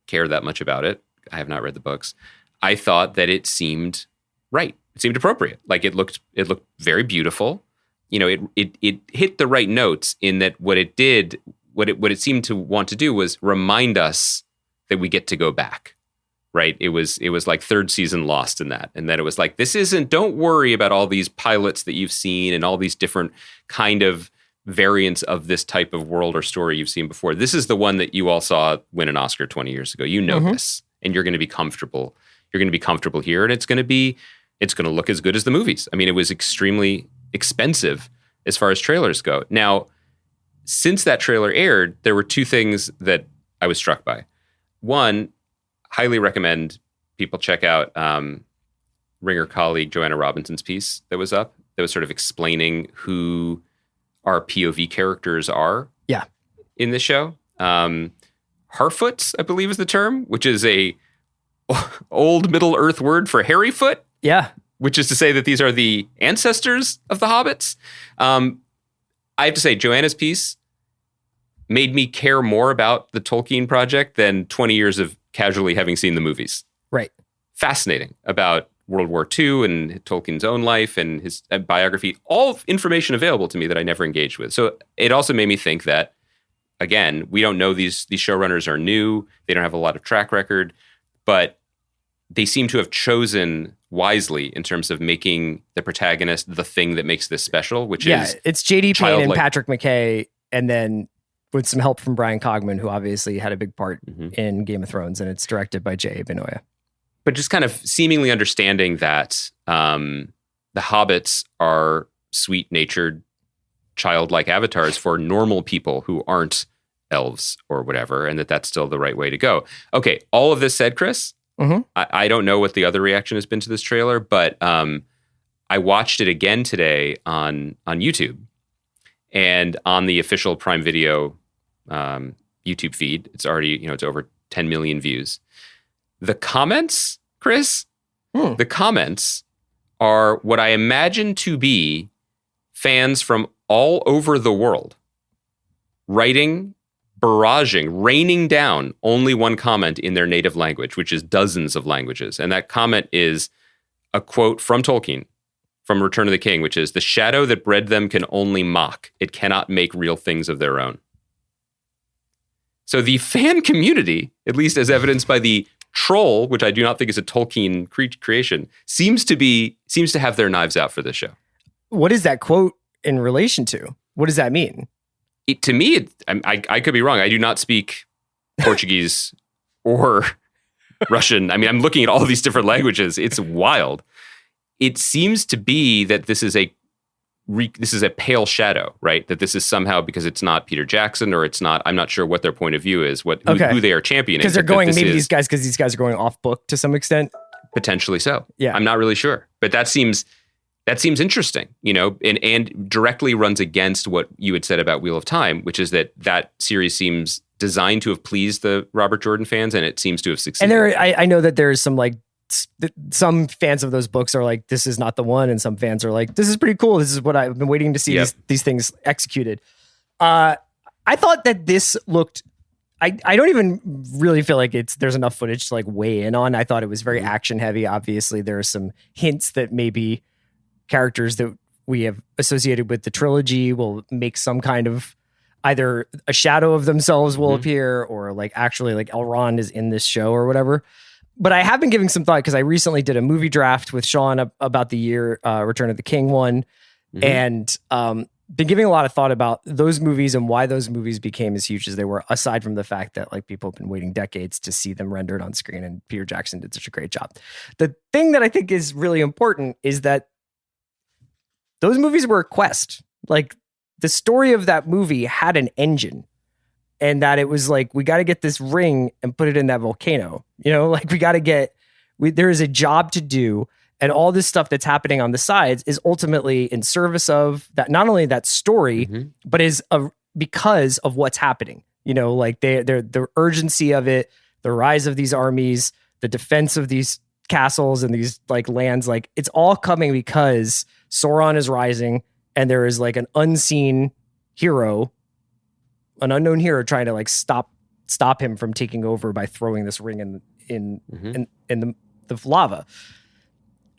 Speaker 5: care that much about it, I have not read the books, I thought that it seemed right. It seemed appropriate. Like it looked very beautiful. It hit the right notes in that what it seemed to want to do was remind us that we get to go back. Right. It was like third season Lost in that. And then it was like, don't worry about all these pilots that you've seen and all these different kind of variants of this type of world or story you've seen before. This is the one that you all saw win an Oscar 20 years ago. You know this, and you're going to be comfortable. You're going to be comfortable here, and it's going to look as good as the movies. I mean, it was extremely expensive as far as trailers go. Now, since that trailer aired, there were two things that I was struck by. One, highly recommend people check out Ringer colleague Joanna Robinson's piece that was up, that was sort of explaining who our POV characters are in this show. Harfoots, I believe is the term, which is a old Middle Earth word for hairy foot.
Speaker 4: Yeah.
Speaker 5: Which is to say that these are the ancestors of the hobbits. I have to say, Joanna's piece made me care more about the Tolkien project than 20 years of casually having seen the movies.
Speaker 4: Right.
Speaker 5: Fascinating about World War II and Tolkien's own life and his biography, all information available to me that I never engaged with. So it also made me think that, again, we don't know these showrunners are new. They don't have a lot of track record, but they seem to have chosen wisely in terms of making the protagonist the thing that makes this special, which is
Speaker 4: it's J.D. Payne and Patrick McKay, and then with some help from Brian Cogman, who obviously had a big part in Game of Thrones, and it's directed by J.A. Benoit.
Speaker 5: But just kind of seemingly understanding that the hobbits are sweet-natured, childlike avatars for normal people who aren't elves or whatever, and that's still the right way to go. Okay, all of this said, Chris, I don't know what the other reaction has been to this trailer, but I watched it again today on YouTube, and on the official Prime Video YouTube feed. It's already, it's over 10 million views. The comments, Chris, the comments are what I imagine to be fans from all over the world writing, barraging, raining down only one comment in their native language, which is dozens of languages. And that comment is a quote from Tolkien, from Return of the King, which is, "The shadow that bred them can only mock. It cannot make real things of their own." So the fan community, at least as evidenced by the troll, which I do not think is a Tolkien creation, seems to have their knives out for this show.
Speaker 4: What is that quote in relation to? What does that mean?
Speaker 5: To me, I could be wrong. I do not speak Portuguese or Russian. I mean, I'm looking at all these different languages. It's wild. It seems to be that this is a pale shadow, right? That this is somehow, because it's not Peter Jackson, or it's not, I'm not sure what their point of view is, who they are championing.
Speaker 4: Because they're going, these guys are going off book to some extent.
Speaker 5: Potentially so.
Speaker 4: Yeah.
Speaker 5: I'm not really sure, but that seems interesting, and directly runs against what you had said about Wheel of Time, which is that series seems designed to have pleased the Robert Jordan fans, and it seems to have succeeded.
Speaker 4: And I know that there's some fans of those books are like, this is not the one, and some fans are like, this is pretty cool. This is what I've been waiting to see these things executed. I thought that this looked. I don't even really feel like there's enough footage to like weigh in on. I thought it was very action heavy. Obviously, there are some hints that maybe characters that we have associated with the trilogy will make some kind of either a shadow of themselves will appear, or like actually like Elrond is in this show or whatever. But I have been giving some thought because I recently did a movie draft with Sean about the year Return of the King one, and been giving a lot of thought about those movies and why those movies became as huge as they were, aside from the fact that like people have been waiting decades to see them rendered on screen, and Peter Jackson did such a great job. The thing that I think is really important is that those movies were a quest. Like the story of that movie had an engine, and that it was like, we got to get this ring and put it in that volcano, like there is a job to do. And all this stuff that's happening on the sides is ultimately in service of that, not only that story, but is because of what's happening. Like the urgency of it, the rise of these armies, the defense of these castles and these like lands, like it's all coming because Sauron is rising, and there is like an unseen hero, an unknown hero trying to like stop him from taking over by throwing this ring in the lava.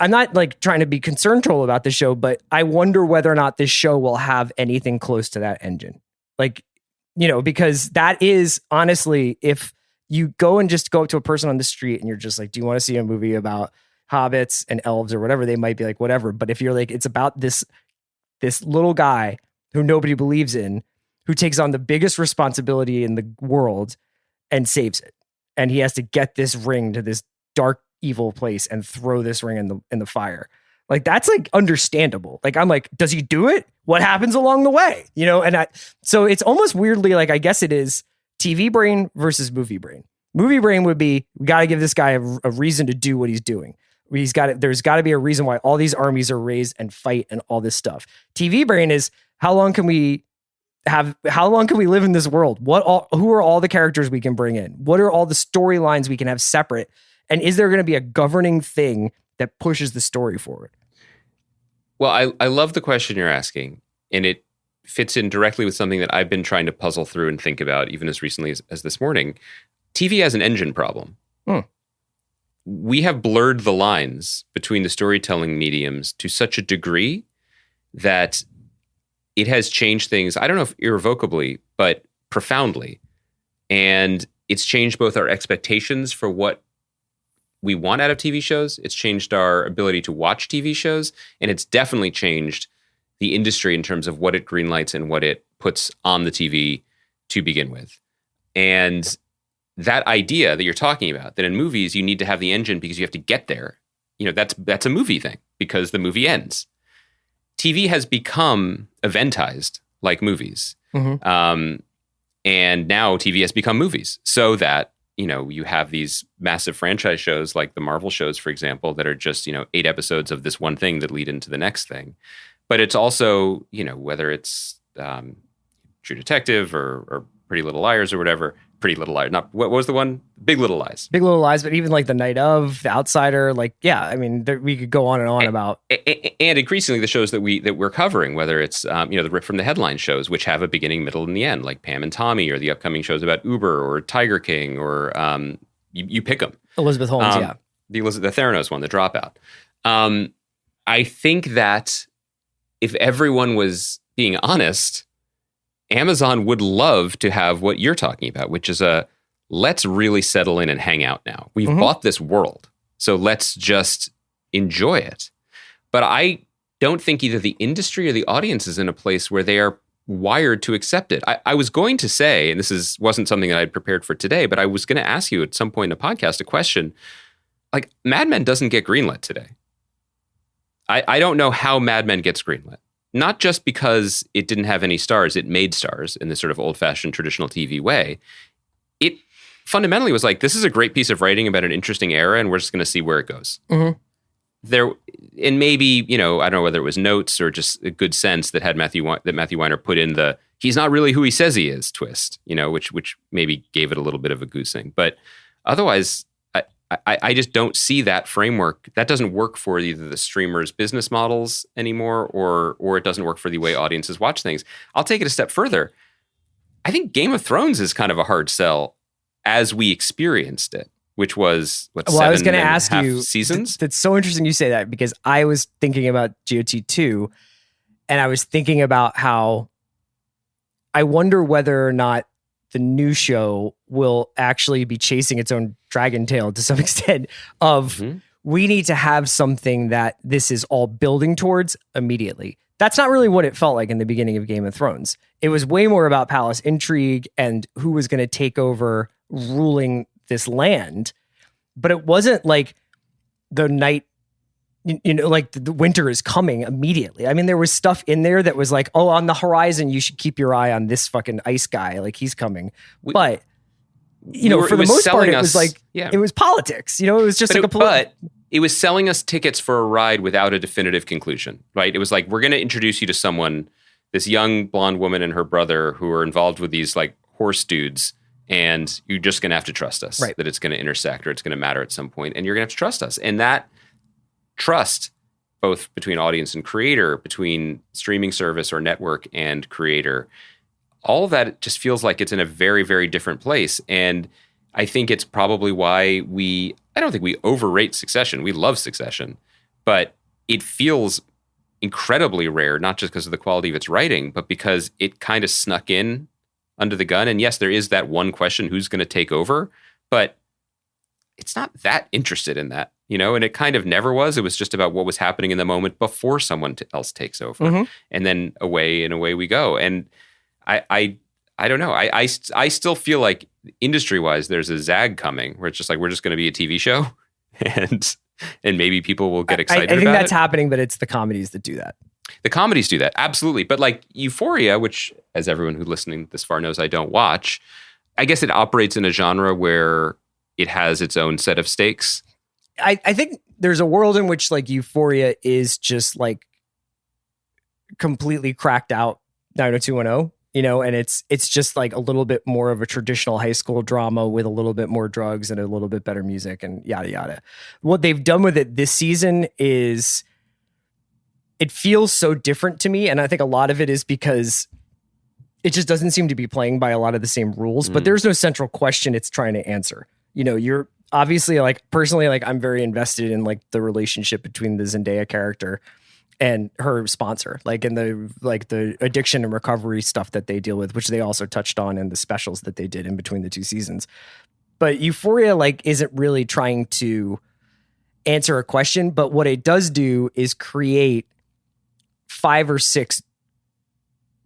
Speaker 4: I'm not like trying to be concerned troll about the show, but I wonder whether or not this show will have anything close to that engine. Like, because that is honestly, if you go and just go up to a person on the street and you're just like, do you want to see a movie about hobbits and elves or whatever? They might be like, whatever. But if you're like, it's about this little guy who nobody believes in, who takes on the biggest responsibility in the world and saves it. And he has to get this ring to this dark, evil place and throw this ring in the fire. Like, that's like understandable. Like, I'm like, does he do it? What happens along the way? So it's almost weirdly like, I guess it is TV brain versus movie brain. Movie brain would be, we got to give this guy a reason to do what he's doing. There's got to be a reason why all these armies are raised and fight and all this stuff. TV brain is, how long can we live in this world? Who are all the characters we can bring in? What are all the storylines we can have separate? And is there going to be a governing thing that pushes the story forward?
Speaker 5: Well, I love the question you're asking, and it fits in directly with something that I've been trying to puzzle through and think about even as recently as this morning. TV has an engine problem. We have blurred the lines between the storytelling mediums to such a degree that it has changed things, I don't know if irrevocably, but profoundly. And it's changed both our expectations for what we want out of TV shows. It's changed our ability to watch TV shows. And it's definitely changed the industry in terms of what it greenlights and what it puts on the TV to begin with. And that idea that you're talking about, that in movies you need to have the engine because you have to get there, that's a movie thing because the movie ends. TV has become eventized like movies. And now TV has become movies, so that you have these massive franchise shows like the Marvel shows, for example, that are just, 8 episodes of this one thing that lead into the next thing. But it's also, whether it's True Detective or Pretty Little Liars or whatever. Pretty Little Liars. Not, what was the one? Big Little Lies. Big Little Lies,
Speaker 4: but even like The Night of, The Outsider, like, yeah, I mean, we could go on and on about.
Speaker 5: And increasingly the shows that we're covering, whether it's, the Rip from the Headline shows, which have a beginning, middle, and the end, like Pam and Tommy, or the upcoming shows about Uber or Tiger King, or you pick them.
Speaker 4: Elizabeth Holmes, yeah.
Speaker 5: The Theranos one, The Dropout. I think that if everyone was being honest, Amazon would love to have what you're talking about, which is let's really settle in and hang out now. We've bought this world, so let's just enjoy it. But I don't think either the industry or the audience is in a place where they are wired to accept it. I was going to say, and this wasn't something that I'd prepared for today, but I was going to ask you at some point in the podcast a question, like, Mad Men doesn't get greenlit today. I don't know how Mad Men gets greenlit. Not just because it didn't have any stars, it made stars in this sort of old-fashioned traditional TV way. It fundamentally was like, this is a great piece of writing about an interesting era, and we're just going to see where it goes.
Speaker 4: Mm-hmm.
Speaker 5: There, and maybe, I don't know whether it was notes or just a good sense that Matthew Weiner put in the he's not really who he says he is twist, which maybe gave it a little bit of a goosing. But otherwise, I just don't see that framework. That doesn't work for either the streamers' business models anymore, or it doesn't work for the way audiences watch things. I'll take it a step further. I think Game of Thrones is kind of a hard sell as we experienced it, which was
Speaker 4: I was going to ask you
Speaker 5: seasons.
Speaker 4: That's so interesting you say that, because I was thinking about GOT2, and I was thinking about how I wonder whether or not the new show will actually be chasing its own dragon tail to some extent of we need to have something that this is all building towards immediately. That's not really what it felt like in the beginning of Game of Thrones. It was way more about palace intrigue and who was going to take over ruling this land. But it wasn't like the night, like the winter is coming immediately. I mean, there was stuff in there that was like, oh, on the horizon, you should keep your eye on this fucking ice guy. Like, he's coming. But, for the most part, it was like, it was politics. It was just
Speaker 5: but it was selling us tickets for a ride without a definitive conclusion, right? It was like, we're going to introduce you to someone, this young blonde woman and her brother who are involved with these like horse dudes, and you're just going to have to trust us that it's going to intersect or it's going to matter at some point, and you're going to have to trust us. And that trust, both between audience and creator, between streaming service or network and creator, all of that just feels like it's in a very, very different place. And I think it's probably why I don't think we overrate Succession. We love Succession, but it feels incredibly rare, not just because of the quality of its writing, but because it kind of snuck in under the gun. And yes, there is that one question, who's going to take over? But it's not that interested in that, and it kind of never was. It was just about what was happening in the moment before someone else takes over. And then away we go. And I don't know. I still feel like industry-wise, there's a zag coming where it's just like, we're just going to be a TV show and maybe people will get excited
Speaker 4: I think
Speaker 5: about
Speaker 4: that's
Speaker 5: it.
Speaker 4: happening, but it's the comedies that do that.
Speaker 5: The comedies do that. Absolutely. But like Euphoria, which as everyone who's listening this far knows I don't watch, I guess it operates in a genre where it has its own set of stakes.
Speaker 4: I think there's a world in which like Euphoria is just like completely cracked out 90210, and it's just like a little bit more of a traditional high school drama with a little bit more drugs and a little bit better music and yada yada. What they've done with it this season is it feels so different to me, and I think a lot of it is because it just doesn't seem to be playing by a lot of the same rules, but there's no central question it's trying to answer. You're obviously like personally, like I'm very invested in like the relationship between the Zendaya character and her sponsor, like in the addiction and recovery stuff that they deal with, which they also touched on in the specials that they did in between the two seasons. But Euphoria like isn't really trying to answer a question, but what it does do is create 5 or 6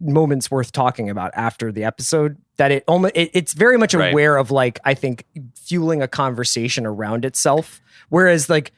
Speaker 4: moments worth talking about after the episode that it's very much aware of, like, I think fueling a conversation around itself. Whereas like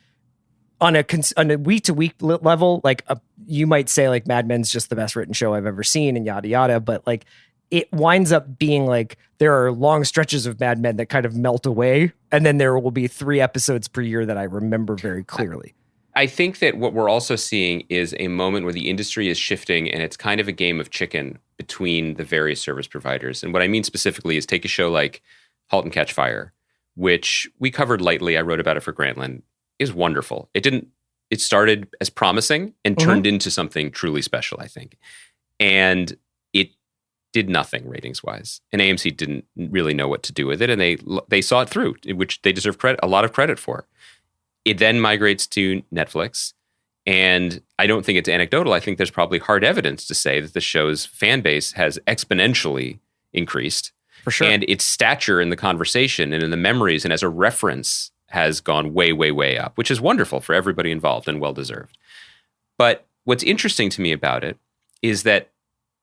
Speaker 4: on a week to week level, like you might say like Mad Men's just the best written show I've ever seen and yada yada. But like it winds up being like there are long stretches of Mad Men that kind of melt away. And then there will be 3 episodes per year that I remember very clearly.
Speaker 5: I think that what we're also seeing is a moment where the industry is shifting and it's kind of a game of chicken between the various service providers. And what I mean specifically is take a show like Halt and Catch Fire, which we covered lightly. I wrote about it for Grantland. Is wonderful. It started as promising and turned into something truly special, I think. And it did nothing ratings wise. And AMC didn't really know what to do with it. And they saw it through, which they deserve a lot of credit for. It then migrates to Netflix. And I don't think it's anecdotal. I think there's probably hard evidence to say that the show's fan base has exponentially increased.
Speaker 4: For sure.
Speaker 5: And its stature in the conversation and in the memories and as a reference has gone way, way, way up, which is wonderful for everybody involved and well-deserved. But what's interesting to me about it is that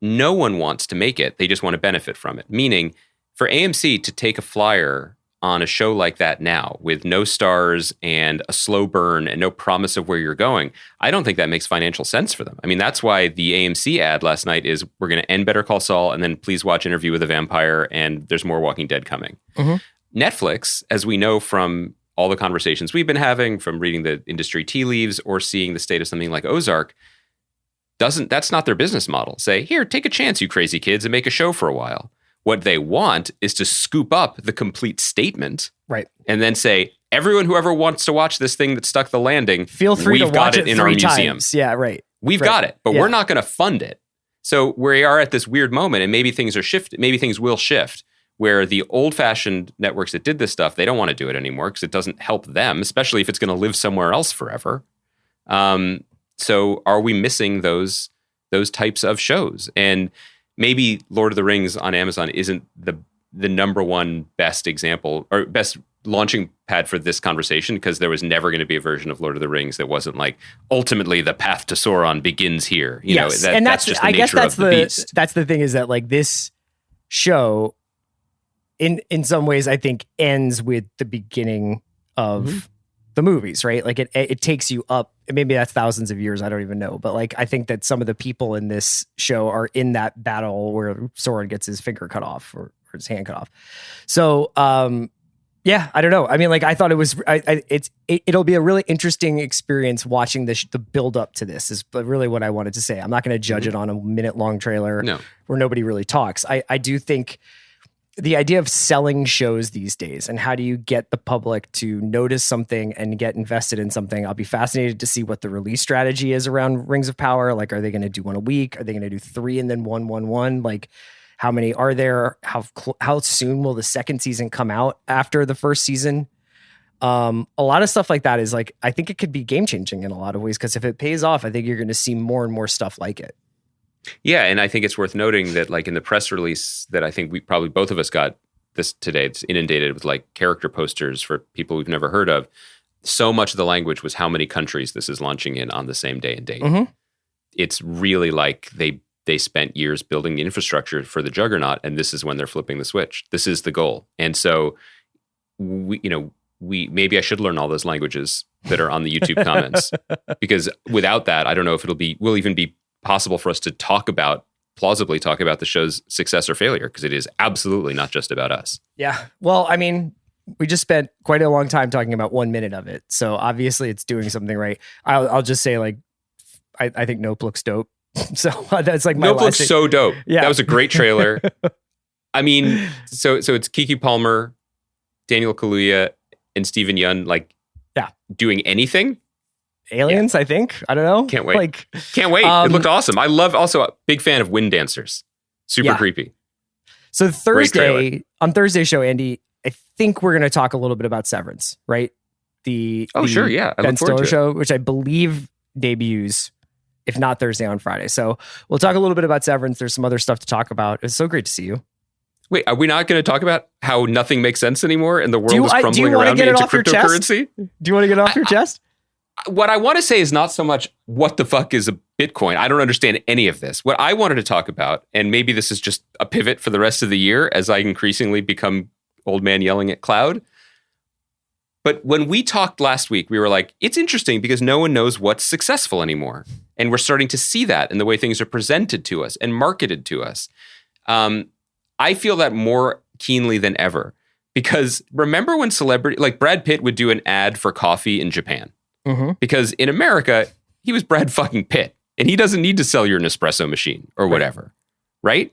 Speaker 5: no one wants to make it. They just want to benefit from it. Meaning, for AMC to take a flyer on a show like that now with no stars and a slow burn and no promise of where you're going, I don't think that makes financial sense for them. I mean, that's why the AMC ad last night is we're going to end Better Call Saul and then please watch Interview with a Vampire and there's more Walking Dead coming. Netflix, as we know from all the conversations we've been having, from reading the industry tea leaves or seeing the state of something like Ozark, that's not their business model. Say, here, take a chance, you crazy kids, and make a show for a while. What they want is to scoop up the complete statement,
Speaker 4: right,
Speaker 5: and then say, everyone who ever wants to watch this thing that stuck the landing,
Speaker 4: feel free to watch it
Speaker 5: in
Speaker 4: 3
Speaker 5: our
Speaker 4: times.
Speaker 5: museum.
Speaker 4: Yeah, right.
Speaker 5: We've
Speaker 4: right.
Speaker 5: got it, but we're not going to fund it. So we are at this weird moment, and maybe things are shifting. Maybe things will shift, where the old-fashioned networks that did this stuff, they don't want to do it anymore because it doesn't help them, especially if it's going to live somewhere else forever. So are we missing those types of shows? And maybe Lord of the Rings on Amazon isn't the number one best example or best launching pad for this conversation, because there was never going to be a version of Lord of the Rings that wasn't like, ultimately the path to Sauron begins here. You know, that's just the nature of the beast.
Speaker 4: That's the thing, is that like this show in some ways I think ends with the beginning of the movies, right? Like it takes you up. Maybe that's thousands of years. I don't even know. But like, I think that some of the people in this show are in that battle where Sauron gets his finger cut off or his hand cut off. So, yeah, I don't know. I mean, like, I thought it was, it'll be a really interesting experience watching the build up to this is really what I wanted to say. I'm not going to judge it on a minute-long trailer where nobody really talks. I do think the idea of selling shows these days and how do you get the public to notice something and get invested in something, I'll be fascinated to see what the release strategy is around Rings of Power. Like, are they going to do one a week? Are they going to do 3 and then 1? Like, how many are there? How soon will the second season come out after the first season? A lot of stuff like that is like, I think it could be game changing in a lot of ways, because if it pays off, I think you're going to see more and more stuff like it.
Speaker 5: Yeah, and I think it's worth noting that, like, in the press release that I think we probably both of us got this today, it's inundated with like character posters for people we've never heard of. So much of the language was how many countries this is launching in on the same day and date. Mm-hmm. It's really like they spent years building the infrastructure for the juggernaut, and this is when they're flipping the switch. This is the goal. And so we maybe I should learn all those languages that are on the YouTube comments, because without that, I don't know if will even be possible for us to plausibly talk about the show's success or failure, because it is absolutely not just about us.
Speaker 4: Yeah. Well, I mean, we just spent quite a long time talking about 1 minute of it. So obviously it's doing something right. I'll just say, like, I think Nope looks dope. So that's like my
Speaker 5: Nope looks so dope. Yeah. That was a great trailer. I mean, so it's Keke Palmer, Daniel Kaluuya, and Steven Yeun, like, doing anything.
Speaker 4: Aliens, I think. I don't know.
Speaker 5: Can't wait.
Speaker 4: Like,
Speaker 5: can't wait. It looked awesome. I love, also a big fan of wind dancers. Super creepy.
Speaker 4: So on Thursday's show, Andy, I think we're going to talk a little bit about Severance, right?
Speaker 5: Sure. Yeah.
Speaker 4: Ben Stiller show, which I believe debuts, if not Thursday, on Friday. So we'll talk a little bit about Severance. There's some other stuff to talk about. It's so great to see you.
Speaker 5: Wait, are we not going to talk about how nothing makes sense anymore and the world is crumbling around me into cryptocurrency?
Speaker 4: Do you want to get it off your chest?
Speaker 5: What I want to say is not so much what the fuck is a Bitcoin. I don't understand any of this. What I wanted to talk about, and maybe this is just a pivot for the rest of the year as I increasingly become old man yelling at cloud. But when we talked last week, we were like, it's interesting because no one knows what's successful anymore. And we're starting to see that in the way things are presented to us and marketed to us. I feel that more keenly than ever, because remember when celebrity, like Brad Pitt would do an ad for coffee in Japan? Mm-hmm. Because in America, he was Brad fucking Pitt, and he doesn't need to sell your Nespresso machine or whatever, right?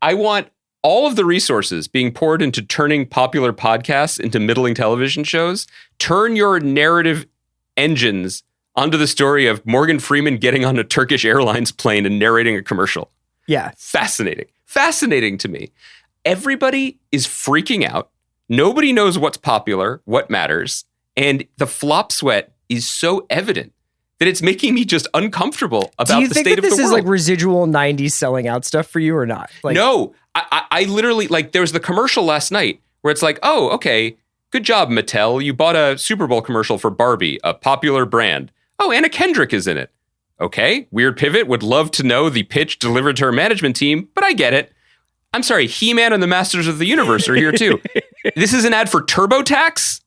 Speaker 5: I want all of the resources being poured into turning popular podcasts into middling television shows. Turn your narrative engines onto the story of Morgan Freeman getting on a Turkish Airlines plane and narrating a commercial.
Speaker 4: Yeah.
Speaker 5: Fascinating to me. Everybody is freaking out. Nobody knows what's popular, what matters. And the flop sweat is so evident that it's making me just uncomfortable about the state of the world. Do you think that this is
Speaker 4: like residual 90s selling out stuff for you or not? Like,
Speaker 5: no, I literally, like, there was the commercial last night where it's like, oh, okay, good job, Mattel. You bought a Super Bowl commercial for Barbie, a popular brand. Oh, Anna Kendrick is in it. Okay, weird pivot. Would love to know the pitch delivered to her management team, but I get it. I'm sorry, He-Man and the Masters of the Universe are here too. This is an ad for TurboTax?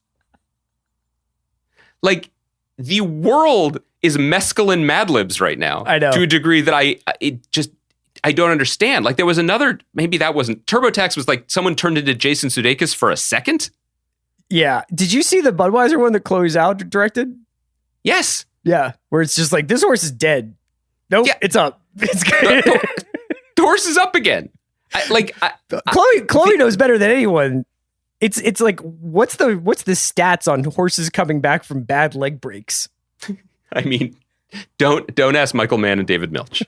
Speaker 5: Like, the world is mescaline Mad Libs right now.
Speaker 4: I know.
Speaker 5: To a degree that I don't understand. Like there was another, maybe that wasn't, TurboTax was like someone turned into Jason Sudeikis for a second.
Speaker 4: Yeah. Did you see the Budweiser one that Chloe Zhao directed?
Speaker 5: Yes.
Speaker 4: Yeah. Where it's just like, this horse is dead. Nope. Yeah. It's up. It's good.
Speaker 5: The horse is up again.
Speaker 4: Chloe knows better than anyone. It's like, what's the stats on horses coming back from bad leg breaks?
Speaker 5: I mean, don't ask Michael Mann and David Milch.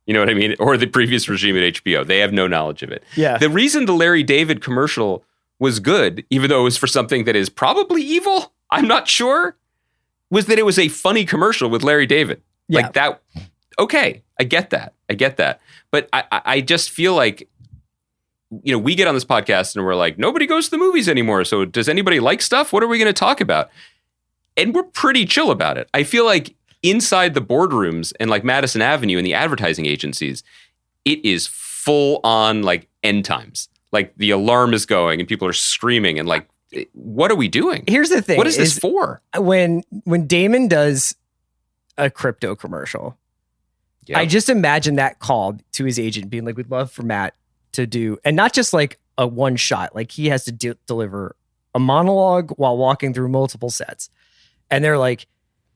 Speaker 5: You know what I mean? Or the previous regime at HBO. They have no knowledge of it.
Speaker 4: Yeah.
Speaker 5: The reason the Larry David commercial was good, even though it was for something that is probably evil, I'm not sure, was that it was a funny commercial with Larry David.
Speaker 4: Yeah.
Speaker 5: Like that. Okay. I get that. But I just feel like, you know, we get on this podcast and we're like, nobody goes to the movies anymore. So does anybody like stuff? What are we going to talk about? And we're pretty chill about it. I feel like inside the boardrooms and like Madison Avenue and the advertising agencies, it is full on like end times. Like the alarm is going and people are screaming and like, what are we doing?
Speaker 4: Here's the thing.
Speaker 5: What is this for?
Speaker 4: When Damon does a crypto commercial,
Speaker 5: Yeah.
Speaker 4: I just imagine that call to his agent being like, we'd love for Matt to do, and not just like a one shot, like he has to deliver a monologue while walking through multiple sets. And they're like,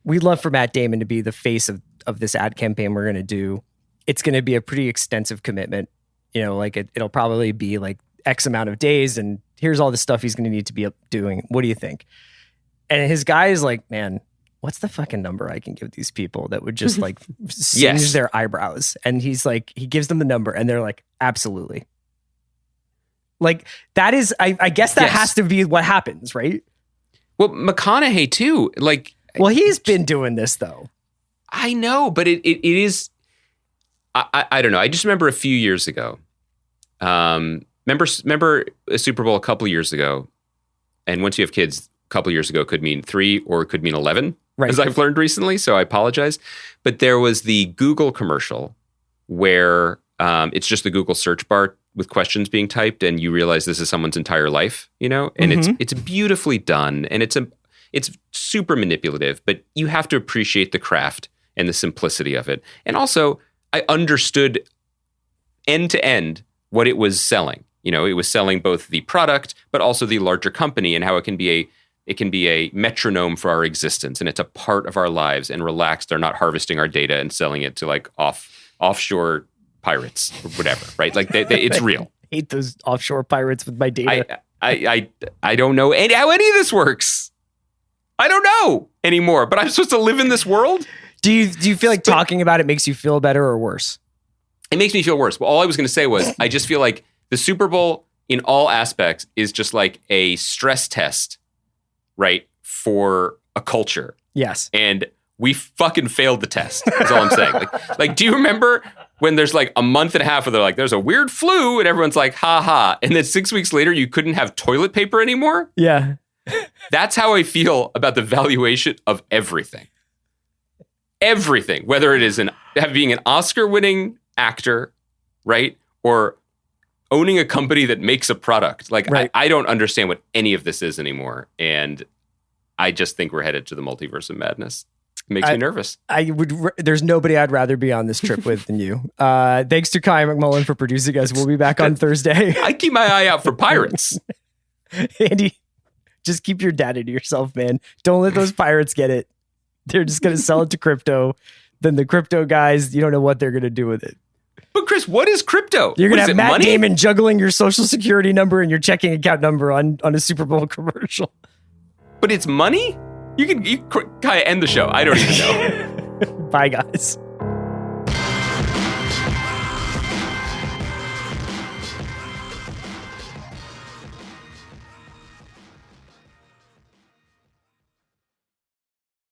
Speaker 4: we'd love for Matt Damon to be the face of this ad campaign we're going to do. It's going to be a pretty extensive commitment. You know, like it'll probably be like X amount of days. And here's all the stuff he's going to need to be doing. What do you think? And his guy is like, man, what's the fucking number I can give these people that would just like singe their eyebrows? And he's like, he gives them the number and they're like, absolutely. Like that is, I guess that has to be what happens, right?
Speaker 5: Well, McConaughey too. Like,
Speaker 4: well, he's been doing this though.
Speaker 5: I know, but it is, I don't know. I just remember a few years ago, remember a Super Bowl a couple of years ago. And once you have kids, a couple of years ago could mean 3 or it could mean 11. Right. As I've learned recently, so I apologize. But there was the Google commercial where it's just the Google search bar with questions being typed, and you realize this is someone's entire life, you know? And it's beautifully done, and it's super manipulative, but you have to appreciate the craft and the simplicity of it. And also, I understood end to end what it was selling. You know, it was selling both the product, but also the larger company and how it can be a metronome for our existence, and it's a part of our lives, and relaxed, they're not harvesting our data and selling it to like offshore pirates or whatever, right? Like it's real.
Speaker 4: I hate those offshore pirates with my data.
Speaker 5: I don't know how any of this works. I don't know anymore, but I'm supposed to live in this world.
Speaker 4: Do you feel like talking about it makes you feel better or worse?
Speaker 5: It makes me feel worse. Well, all I was going to say was I just feel like the Super Bowl in all aspects is just like a stress test, right, for a culture.
Speaker 4: Yes.
Speaker 5: And we fucking failed the test. That's all I'm saying. Like, do you remember when there's like a month and a half where they're like, there's a weird flu, and everyone's like, ha ha. And then 6 weeks later, you couldn't have toilet paper anymore?
Speaker 4: Yeah.
Speaker 5: That's how I feel about the valuation of everything. Everything, whether it is being an Oscar-winning actor, right? Or owning a company that makes a product. Like, right. I don't understand what any of this is anymore. And I just think we're headed to the multiverse of madness. It makes me nervous.
Speaker 4: There's nobody I'd rather be on this trip with than you. Thanks to Kai McMullen for producing us. We'll be back on Thursday.
Speaker 5: I keep my eye out for pirates.
Speaker 4: Andy, just keep your data to yourself, man. Don't let those pirates get it. They're just going to sell it to crypto. Then the crypto guys, you don't know what they're going to do with it.
Speaker 5: But Chris, what is crypto?
Speaker 4: You're going to have Matt
Speaker 5: money?
Speaker 4: Damon juggling your social security number and your checking account number on a Super Bowl commercial.
Speaker 5: But it's money? You kind of end the show. I don't even know.
Speaker 4: Bye, guys.